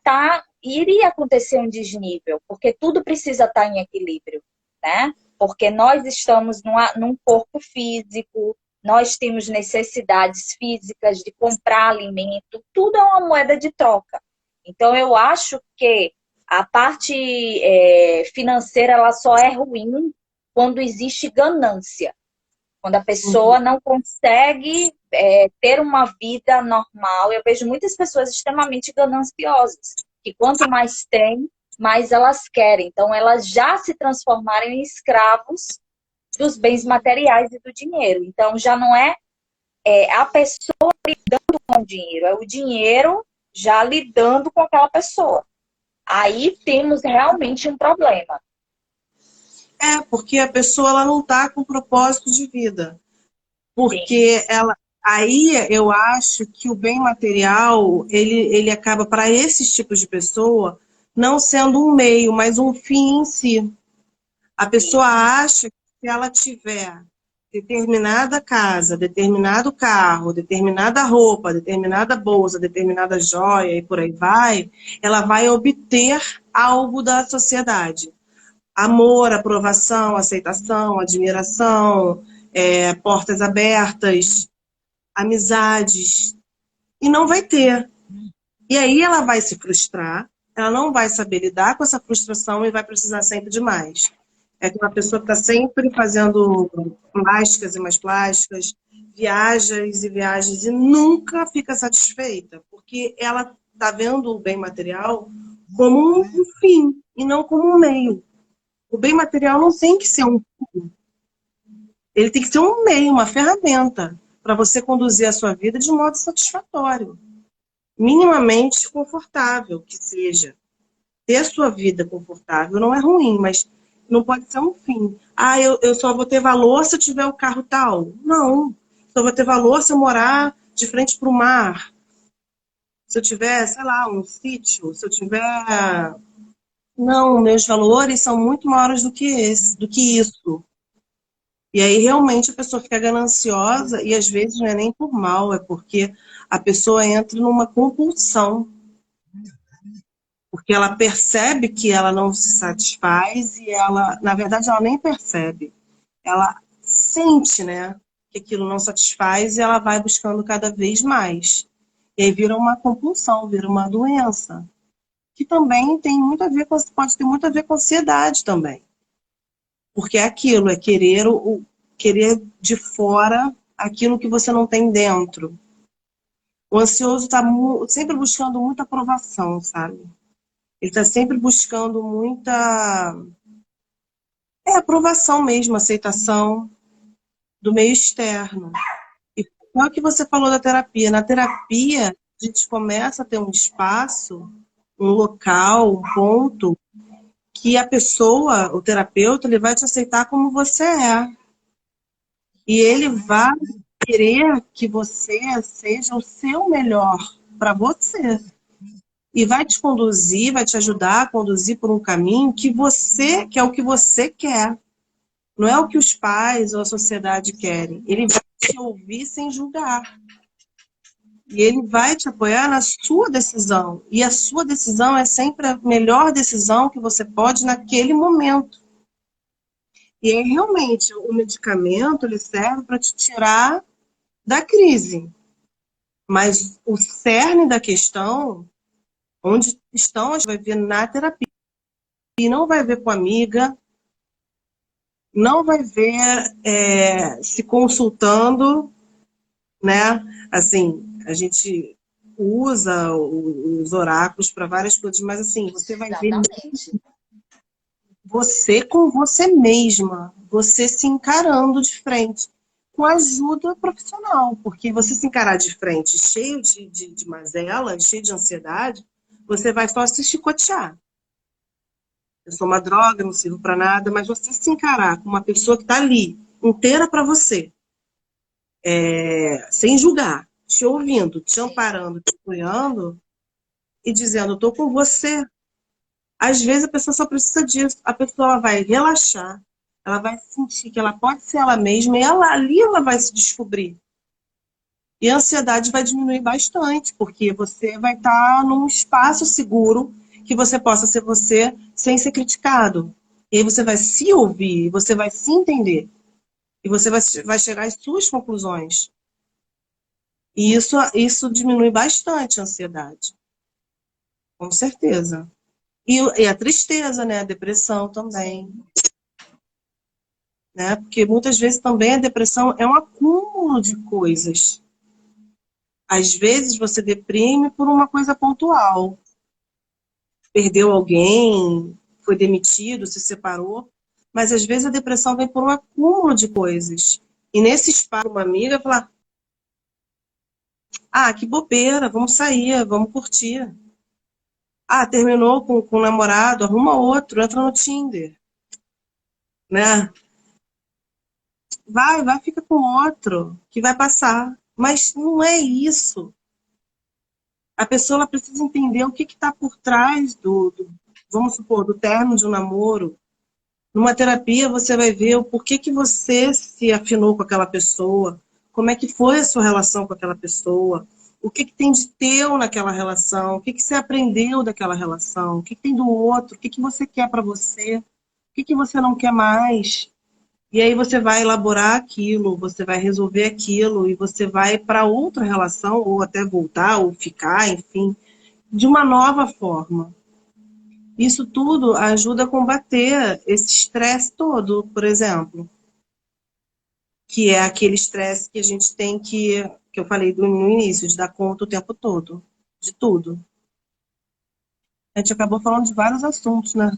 acontecer um desnível, porque tudo precisa estar em equilíbrio, né? Porque nós estamos num corpo físico, nós temos necessidades físicas de comprar alimento, tudo é uma moeda de troca. Então, eu acho que a parte financeira ela só é ruim quando existe ganância. Quando a pessoa não consegue ter uma vida normal. Eu vejo muitas pessoas extremamente gananciosas, que quanto mais tem, mais elas querem. Então, elas já se transformaram em escravos dos bens materiais e do dinheiro. Então, já não é a pessoa lidando com o dinheiro, é o dinheiro já lidando com aquela pessoa. Aí temos realmente um problema. porque a pessoa ela não está com propósito de vida. Sim, Porque aí eu acho que o bem material, ele acaba, para esses tipos de pessoa, não sendo um meio, mas um fim em si. A pessoa isso. acha que se ela tiver determinada casa, determinado carro, determinada roupa, determinada bolsa, determinada joia e por aí vai, ela vai obter algo da sociedade. Amor, aprovação, aceitação, admiração, portas abertas, amizades, e não vai ter. E aí ela vai se frustrar, ela não vai saber lidar com essa frustração e vai precisar sempre de mais. É aquela pessoa que está sempre fazendo plásticas e mais plásticas, viagens e viagens e nunca fica satisfeita, porque ela está vendo o bem material como um fim e não como um meio. O bem material não tem que ser um fim, ele tem que ser um meio, uma ferramenta para você conduzir a sua vida de modo satisfatório, minimamente confortável que seja. Ter a sua vida confortável não é ruim, mas não pode ser um fim. Ah, eu só vou ter valor se eu tiver o carro tal. Não. Só vou ter valor se eu morar de frente para o mar. Se eu tiver, sei lá, um sítio. Se eu tiver... Não, meus valores são muito maiores do que isso. E aí realmente a pessoa fica gananciosa e às vezes não é nem por mal, é porque a pessoa entra numa compulsão. Porque ela percebe que ela não se satisfaz e ela, na verdade, ela nem percebe. Ela sente, né, que aquilo não satisfaz e ela vai buscando cada vez mais. E aí vira uma compulsão, vira uma doença, que também tem muito a ver com, pode ter muito a ver com ansiedade também. Porque é aquilo, é querer querer de fora aquilo que você não tem dentro. O ansioso está sempre buscando muita aprovação, sabe? Ele está sempre buscando muita aprovação mesmo, aceitação do meio externo. E é o que você falou da terapia. Na terapia, a gente começa a ter um espaço, um local, um ponto, que a pessoa, o terapeuta, ele vai te aceitar como você é. E ele vai querer que você seja o seu melhor para você. E vai te conduzir, vai te ajudar a conduzir por um caminho que é o que você quer. Não é o que os pais ou a sociedade querem. Ele vai te ouvir sem julgar. E ele vai te apoiar na sua decisão. E a sua decisão é sempre a melhor decisão que você pode naquele momento. E é realmente o medicamento, ele serve para te tirar da crise. Mas o cerne da questão, onde estão, a gente vai ver na terapia. E não vai ver com a amiga, não vai ver se consultando, né? Assim, a gente usa os oráculos para várias coisas, mas assim, você vai ver Exatamente. você com você mesma, você se encarando de frente, com ajuda profissional, porque você se encarar de frente cheio de mazela, cheio de ansiedade, você vai só se chicotear. Eu sou uma droga, não sirvo para nada, mas você se encarar com uma pessoa que está ali, inteira para você, sem julgar, te ouvindo, te amparando, te apoiando e dizendo, estou com você. Às vezes a pessoa só precisa disso. A pessoa ela vai relaxar, ela vai sentir que ela pode ser ela mesma e ali ela vai se descobrir. E a ansiedade vai diminuir bastante, porque você vai estar num espaço seguro que você possa ser você sem ser criticado. E aí você vai se ouvir, você vai se entender. E você vai chegar às suas conclusões. E isso diminui bastante a ansiedade. Com certeza. E a tristeza, né? A depressão também. Né? Porque muitas vezes também a depressão é um acúmulo de coisas. Às vezes você deprime por uma coisa pontual. Perdeu alguém, foi demitido, se separou. Mas às vezes a depressão vem por um acúmulo de coisas. E nesse espaço, uma amiga fala: ah, que bobeira, vamos sair, vamos curtir. Ah, terminou com o namorado, arruma outro, entra no Tinder. Né? Vai, fica com outro, que vai passar. Mas não é isso. A pessoa ela precisa entender o que está por trás vamos supor, do término de um namoro. Numa terapia você vai ver o porquê que você se afinou com aquela pessoa, como é que foi a sua relação com aquela pessoa, o que tem de teu naquela relação, o que você aprendeu daquela relação, o que tem do outro, o que você quer para você, o que você não quer mais. E aí você vai elaborar aquilo, você vai resolver aquilo e você vai para outra relação, ou até voltar, ou ficar, enfim, de uma nova forma. Isso tudo ajuda a combater esse estresse todo, por exemplo, que é aquele estresse que a gente tem que eu falei no início, de dar conta o tempo todo, de tudo. A gente acabou falando de vários assuntos, né?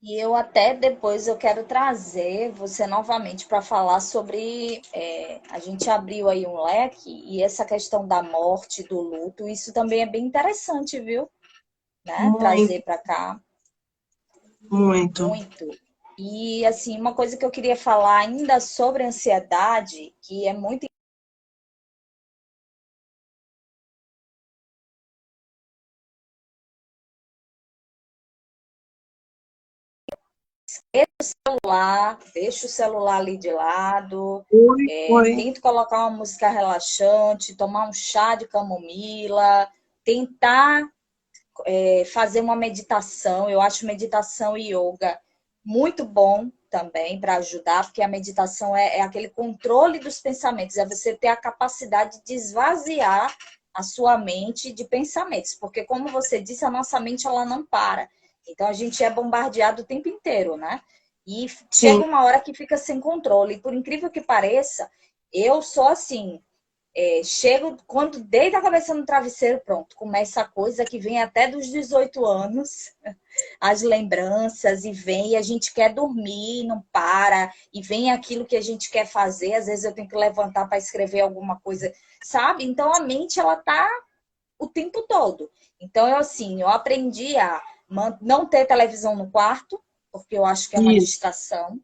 E eu até depois eu quero trazer você novamente para falar sobre. A gente abriu aí um leque e essa questão da morte, do luto, isso também é bem interessante, viu? Né? Muito, Trazer para cá muito. muito. E assim, uma coisa que eu queria falar ainda sobre ansiedade, que é muito celular, deixa o celular ali de lado, Foi. tenta colocar uma música relaxante, tomar um chá de camomila, tentar fazer uma meditação. Eu acho meditação e yoga muito bom também para ajudar, porque a meditação é aquele controle dos pensamentos, é você ter a capacidade de esvaziar a sua mente de pensamentos, porque como você disse, a nossa mente ela não para. Então a gente é bombardeado o tempo inteiro, né? E Sim. chega uma hora que fica sem controle. E por incrível que pareça, eu sou assim, chego, quando deito a cabeça no travesseiro, pronto, começa a coisa que vem até dos 18 anos, as lembranças, e vem, e a gente quer dormir, não para, e vem aquilo que a gente quer fazer, às vezes eu tenho que levantar para escrever alguma coisa, sabe? Então a mente, ela tá o tempo todo. Então, eu aprendi a não ter televisão no quarto, porque eu acho que é uma Isso. distração,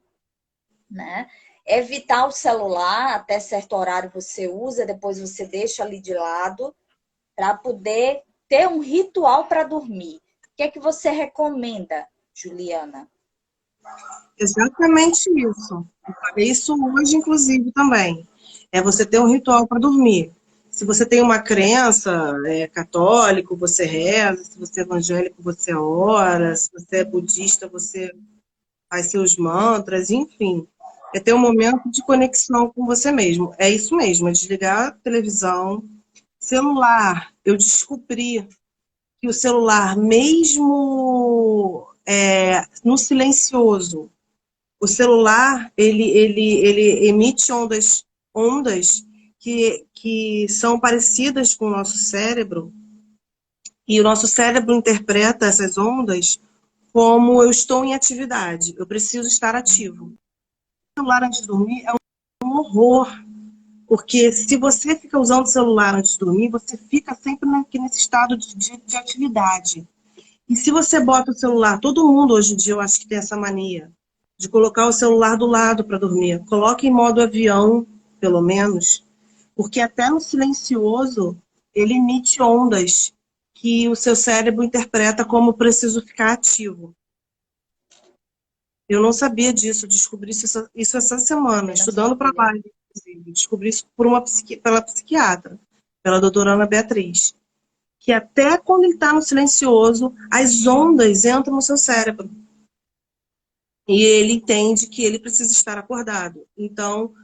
né? Evitar o celular, até certo horário você usa, depois você deixa ali de lado, para poder ter um ritual para dormir. O que é que você recomenda, Juliana? Exatamente isso. Eu falei isso hoje, inclusive, também. É você ter um ritual para dormir. Se você tem uma crença católico, você reza. Se você é evangélico, você ora. Se você é budista, você faz seus mantras, enfim. É ter um momento de conexão com você mesmo. É isso mesmo, é desligar a televisão. Celular, eu descobri que o celular, mesmo no silencioso, o celular, ele emite ondas que são parecidas com o nosso cérebro, e o nosso cérebro interpreta essas ondas como eu estou em atividade, eu preciso estar ativo. O celular antes de dormir é um horror, porque se você fica usando o celular antes de dormir, você fica sempre nesse estado de atividade. E se você bota o celular, todo mundo hoje em dia eu acho que tem essa mania de colocar o celular do lado para dormir. Coloque em modo avião, pelo menos, porque até no silencioso ele emite ondas que o seu cérebro interpreta como preciso ficar ativo. Eu não sabia disso, descobri isso essa semana, estudando para a live, inclusive. Descobri isso pela psiquiatra, pela doutora Ana Beatriz. Que até quando ele está no silencioso, as ondas entram no seu cérebro. E ele entende que ele precisa estar acordado. Então,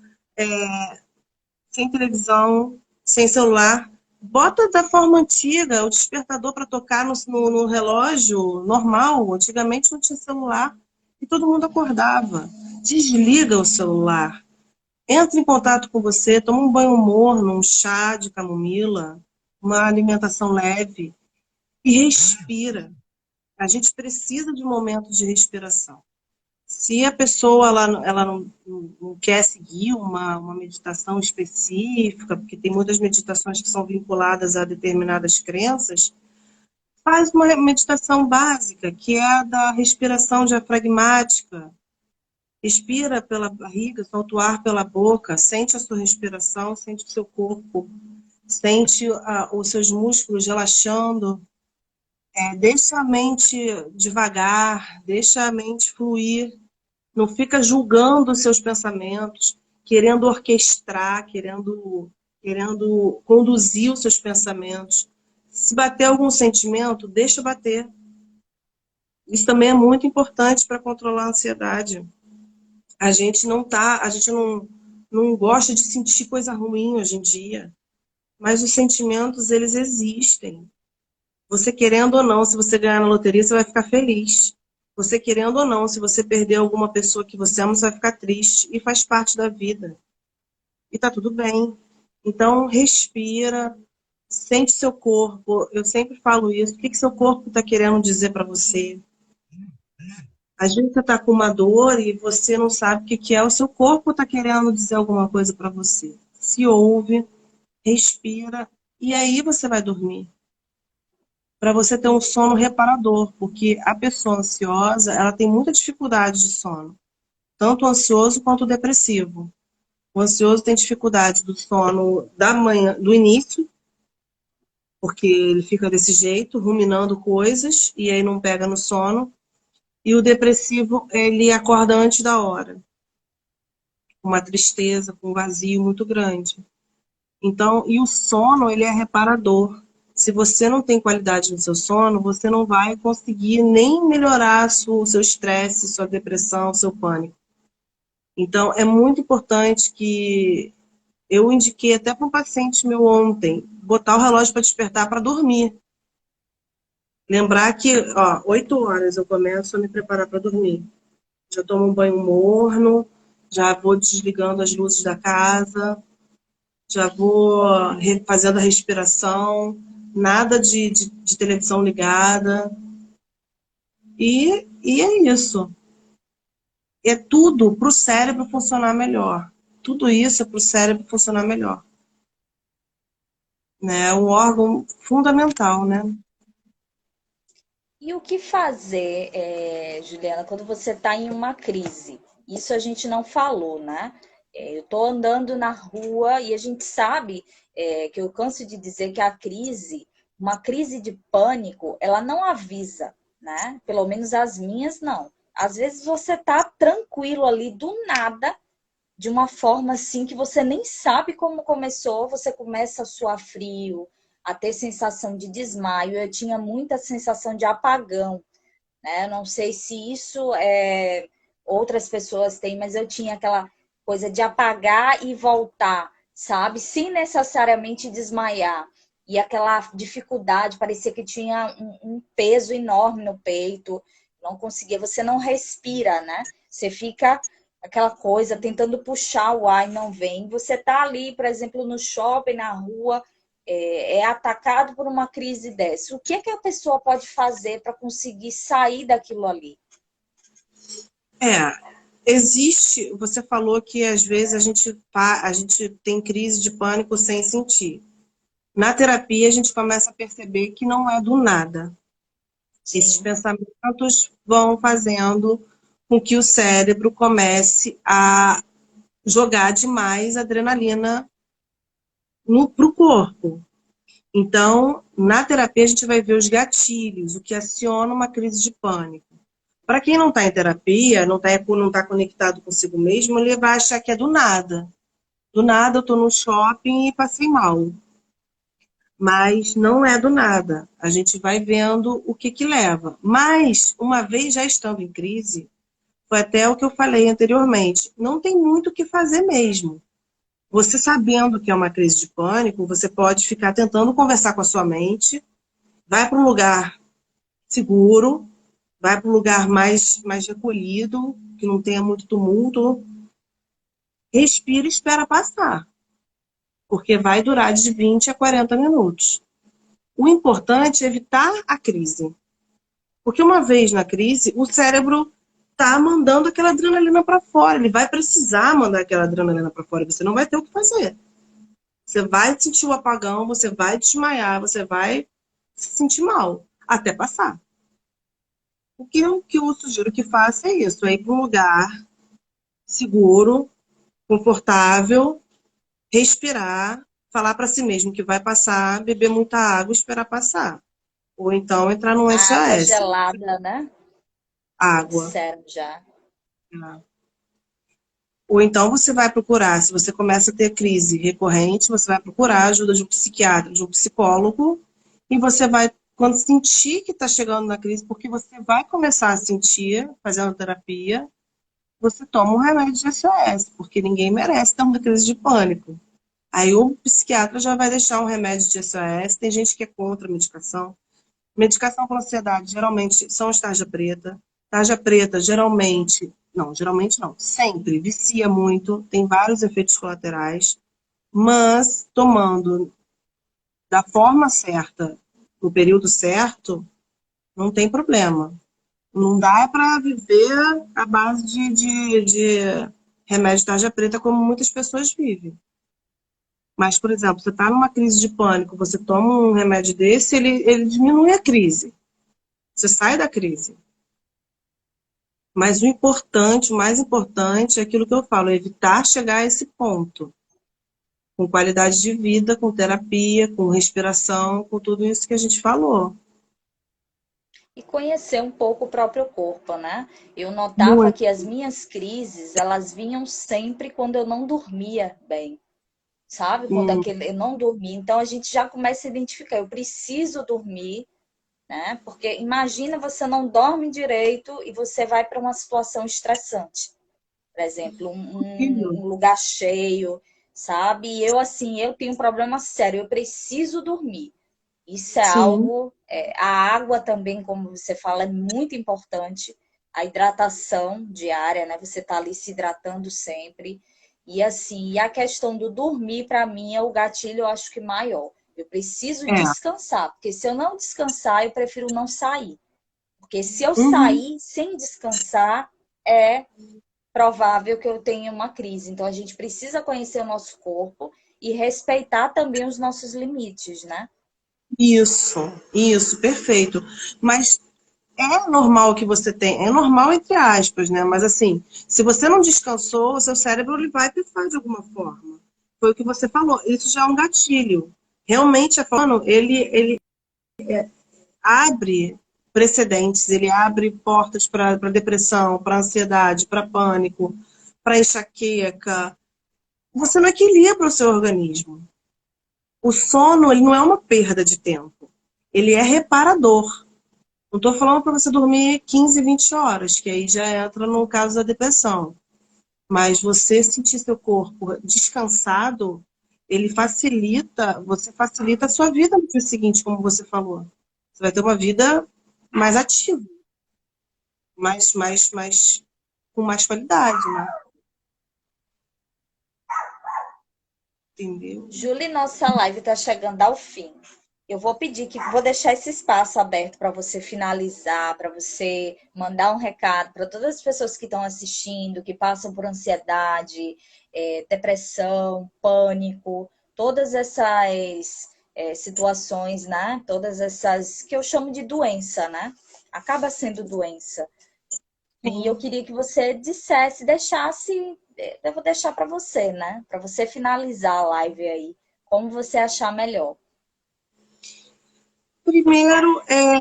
sem televisão, sem celular, bota da forma antiga o despertador para tocar no relógio normal. Antigamente não tinha celular e todo mundo acordava. Desliga o celular. Entra em contato com você, toma um banho morno, um chá de camomila, uma alimentação leve e respira. A gente precisa de momentos de respiração. Se a pessoa ela não quer seguir uma meditação específica, porque tem muitas meditações que são vinculadas a determinadas crenças, faz uma meditação básica, que é a da respiração diafragmática. Respira pela barriga, solta o ar pela boca, sente a sua respiração, sente o seu corpo, sente os seus músculos relaxando. Deixa a mente devagar, deixa a mente fluir. Não fica julgando os seus pensamentos, querendo orquestrar, querendo conduzir os seus pensamentos. Se bater algum sentimento, deixa bater. Isso também é muito importante para controlar a ansiedade. A gente não gosta de sentir coisa ruim hoje em dia, mas os sentimentos, eles existem. Você querendo ou não, se você ganhar na loteria, você vai ficar feliz. Você querendo ou não, se você perder alguma pessoa que você ama, você vai ficar triste. E faz parte da vida. E tá tudo bem. Então, respira, sente seu corpo. Eu sempre falo isso. O que seu corpo está querendo dizer para você? Às vezes você está com uma dor e você não sabe o que é. O seu corpo está querendo dizer alguma coisa para você. Se ouve, respira, e aí você vai dormir. Para você ter um sono reparador, porque a pessoa ansiosa, ela tem muita dificuldade de sono, tanto o ansioso quanto o depressivo. O ansioso tem dificuldade do sono da manhã, do início, porque ele fica desse jeito, ruminando coisas, e aí não pega no sono. E o depressivo, ele acorda antes da hora, com uma tristeza, com um vazio muito grande. Então, e o sono, ele é reparador. Se você não tem qualidade no seu sono, você não vai conseguir nem melhorar o seu estresse, sua depressão, seu pânico. Então, é muito importante que eu indiquei até para um paciente meu ontem, botar o relógio para despertar para dormir. Lembrar que, 8 horas eu começo a me preparar para dormir. Já tomo um banho morno, já vou desligando as luzes da casa, já vou fazendo a respiração, nada de televisão ligada. E é isso. É tudo para o cérebro funcionar melhor. Tudo isso é para o cérebro funcionar melhor. Né? É um órgão fundamental, né? E o que fazer, Juliana, quando você está em uma crise? Isso a gente não falou, né? Eu estou andando na rua e a gente sabe que eu canso de dizer que a crise, uma crise de pânico, ela não avisa, né? Pelo menos as minhas não. Às vezes você tá tranquilo ali do nada, de uma forma assim que você nem sabe como começou, você começa a suar frio, a ter sensação de desmaio. Eu tinha muita sensação de apagão, né? Não sei se isso outras pessoas têm, mas eu tinha aquela coisa de apagar e voltar, sabe? Sem necessariamente desmaiar. E aquela dificuldade, parecia que tinha um peso enorme no peito, não conseguia, você não respira, né? Você fica aquela coisa tentando puxar o ar e não vem. Você tá ali, por exemplo, no shopping, na rua, é atacado por uma crise dessa. O que é que a pessoa pode fazer para conseguir sair daquilo ali? É, existe. Você falou que às vezes a gente tem crise de pânico sem sentir. Na terapia, a gente começa a perceber que não é do nada. Esses Sim. pensamentos vão fazendo com que o cérebro comece a jogar demais adrenalina para o corpo. Então, na terapia, a gente vai ver os gatilhos, o que aciona uma crise de pânico. Para quem não está em terapia, não tá conectado consigo mesmo, ele vai achar que é do nada. Do nada, eu estou no shopping e passei mal. Mas não é do nada. A gente vai vendo o que leva. Mas, uma vez já estando em crise, foi até o que eu falei anteriormente, não tem muito o que fazer mesmo. Você sabendo que é uma crise de pânico, você pode ficar tentando conversar com a sua mente, vai para um lugar seguro, vai para um lugar mais recolhido, que não tenha muito tumulto, respira e espera passar, porque vai durar de 20 a 40 minutos. O importante é evitar a crise, porque uma vez na crise, o cérebro está mandando aquela adrenalina para fora, ele vai precisar mandar aquela adrenalina para fora, você não vai ter o que fazer. Você vai sentir o apagão, você vai desmaiar, você vai se sentir mal, até passar. O que eu sugiro que faça é isso, é ir para um lugar seguro, confortável, respirar, falar para si mesmo que vai passar, beber muita água e esperar passar. Ou então entrar num A água SOS. gelada, né? Me Água. disseram já. Ou então você vai procurar, se você começa a ter crise recorrente, você vai procurar a ajuda de um psiquiatra, de um psicólogo, e você vai, quando sentir que está chegando na crise, porque você vai começar a sentir, fazendo terapia, você toma um remédio de SOS, porque ninguém merece ter uma crise de pânico. Aí o psiquiatra já vai deixar um remédio de SOS, tem gente que é contra a medicação. Medicação para ansiedade geralmente são os tarja preta. Tarja preta geralmente não, sempre vicia muito, tem vários efeitos colaterais, mas tomando da forma certa, no período certo, não tem problema. Não dá para viver à base de remédio tarja preta como muitas pessoas vivem. Mas, por exemplo, você está numa crise de pânico, você toma um remédio desse, ele diminui a crise. Você sai da crise. Mas o mais importante é aquilo que eu falo, é evitar chegar a esse ponto. Com qualidade de vida, com terapia, com respiração, com tudo isso que a gente falou. E conhecer um pouco o próprio corpo, né? Eu notava Muito. que as minhas crises, elas vinham sempre quando eu não dormia bem, sabe? Quando Hum, eu não dormia. Então a gente já começa a identificar, eu preciso dormir, né? Porque imagina você não dorme direito e você vai para uma situação estressante. Por exemplo, horrível. um lugar cheio, sabe? E eu, assim, eu tenho um problema sério, eu preciso dormir. Isso é Sim, algo. A água também, como você fala, é muito importante. A hidratação diária, né? Você tá ali se hidratando sempre. E assim, a questão do dormir, para mim, é o gatilho, eu acho que maior. Eu preciso É. descansar, porque se eu não descansar, eu prefiro não sair. Porque se eu Uhum. sair sem descansar, é provável que eu tenha uma crise. Então, a gente precisa conhecer o nosso corpo e respeitar também os nossos limites, né? Isso, perfeito. Mas é normal que você tenha, é normal entre aspas, né? Mas assim, se você não descansou, o seu cérebro ele vai pifar de alguma forma. Foi o que você falou, isso já é um gatilho. Realmente, falando, ele abre precedentes, ele abre portas para depressão, para ansiedade, para pânico, para enxaqueca. Você não equilibra o seu organismo. O sono, ele não é uma perda de tempo. Ele é reparador. Não estou falando para você dormir 15, 20 horas, que aí já entra no caso da depressão. Mas você sentir seu corpo descansado, ele facilita, você facilita a sua vida no dia seguinte, como você falou. Você vai ter uma vida mais ativa, com mais qualidade, né? Entendeu? Julie, nossa live está chegando ao fim. Eu vou pedir que vou deixar esse espaço aberto para você finalizar, para você mandar um recado para todas as pessoas que estão assistindo, que passam por ansiedade, depressão, pânico, todas essas situações, né? Todas essas que eu chamo de doença, né? Acaba sendo doença. E eu Sim. queria que você dissesse, deixasse, eu vou deixar para você, né? Para você finalizar a live aí, como você achar melhor. Primeiro é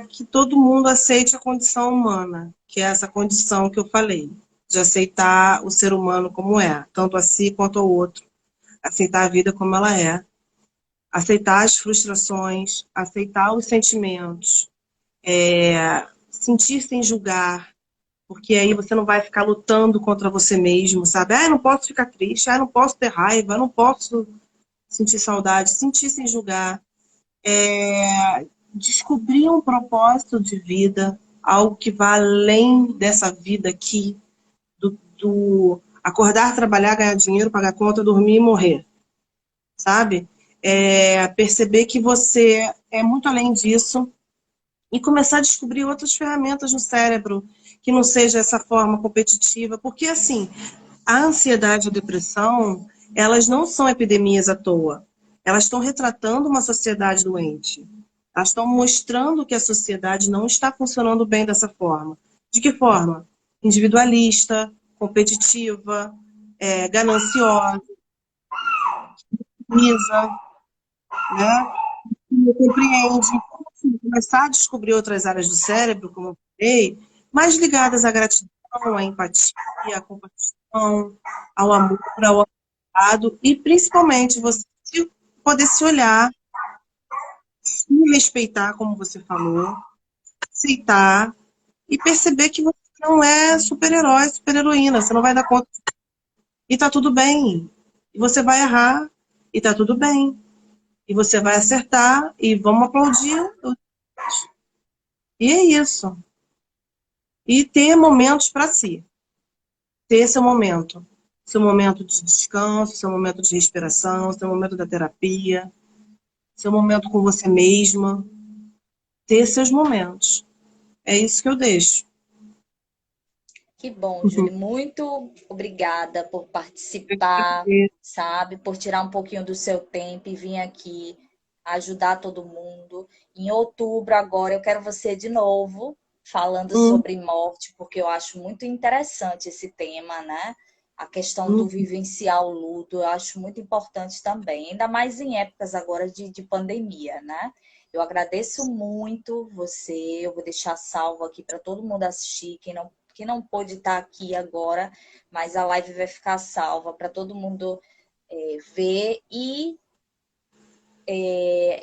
que todo mundo aceite a condição humana, que é essa condição que eu falei, de aceitar o ser humano como é, tanto a si quanto ao outro, aceitar a vida como ela é, aceitar as frustrações, aceitar os sentimentos, sentir sem julgar, porque aí você não vai ficar lutando contra você mesmo, sabe? Ah, eu não posso ficar triste, ah, eu não posso ter raiva, eu não posso sentir saudade, sentir sem julgar. Descobrir um propósito de vida, algo que vá além dessa vida aqui, do acordar, trabalhar, ganhar dinheiro, pagar conta, dormir e morrer, sabe? Perceber que você é muito além disso e começar a descobrir outras ferramentas no cérebro que não seja essa forma competitiva, porque assim, a ansiedade e a depressão, elas não são epidemias à toa. Elas estão retratando uma sociedade doente. Elas estão mostrando que a sociedade não está funcionando bem dessa forma. De que forma? Individualista, competitiva, gananciosa, misa, né? Não compreende. Então, assim, começar a descobrir outras áreas do cérebro, como eu falei, mais ligadas à gratidão, à empatia, à compaixão, ao amor, ao cuidado e principalmente você poder se olhar, se respeitar, como você falou, aceitar e perceber que você não é super-herói, super-heroína, você não vai dar conta e tá tudo bem. E você vai errar e tá tudo bem. E você vai acertar e vamos aplaudir. E é isso. E ter momentos para si. Ter seu momento. Seu momento de descanso, seu momento de respiração, seu momento da terapia, seu momento com você mesma. Ter seus momentos. É isso que eu deixo. Que bom, Júlia. Muito obrigada por participar, sabe? Por tirar um pouquinho do seu tempo e vir aqui ajudar todo mundo. Em outubro, agora, eu quero você de novo falando Hum, sobre morte, porque eu acho muito interessante esse tema, né? A questão do hum, vivenciar o luto, eu acho muito importante também, ainda mais em épocas agora de pandemia, né? Eu agradeço muito você, eu vou deixar salvo aqui para todo mundo assistir, quem não pôde estar aqui agora, mas a live vai ficar salva para todo mundo ver e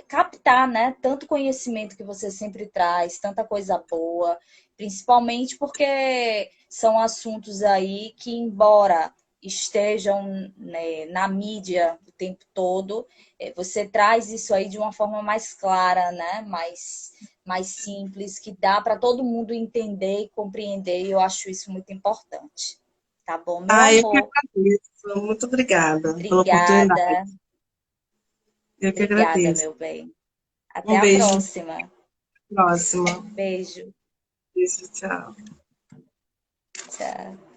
captar, né? Tanto conhecimento que você sempre traz, tanta coisa boa, principalmente porque são assuntos aí que, embora estejam, né, na mídia o tempo todo, você traz isso aí de uma forma mais clara, né? Mais simples, que dá para todo mundo entender e compreender, e eu acho isso muito importante. Tá bom, meu Ah, eu que amor? agradeço. Muito obrigada pela Obrigada. oportunidade. Eu que Obrigada, agradeço. meu bem. Até Um a beijo. próxima. Próxima. Beijo. Beijo, tchau. Tchau.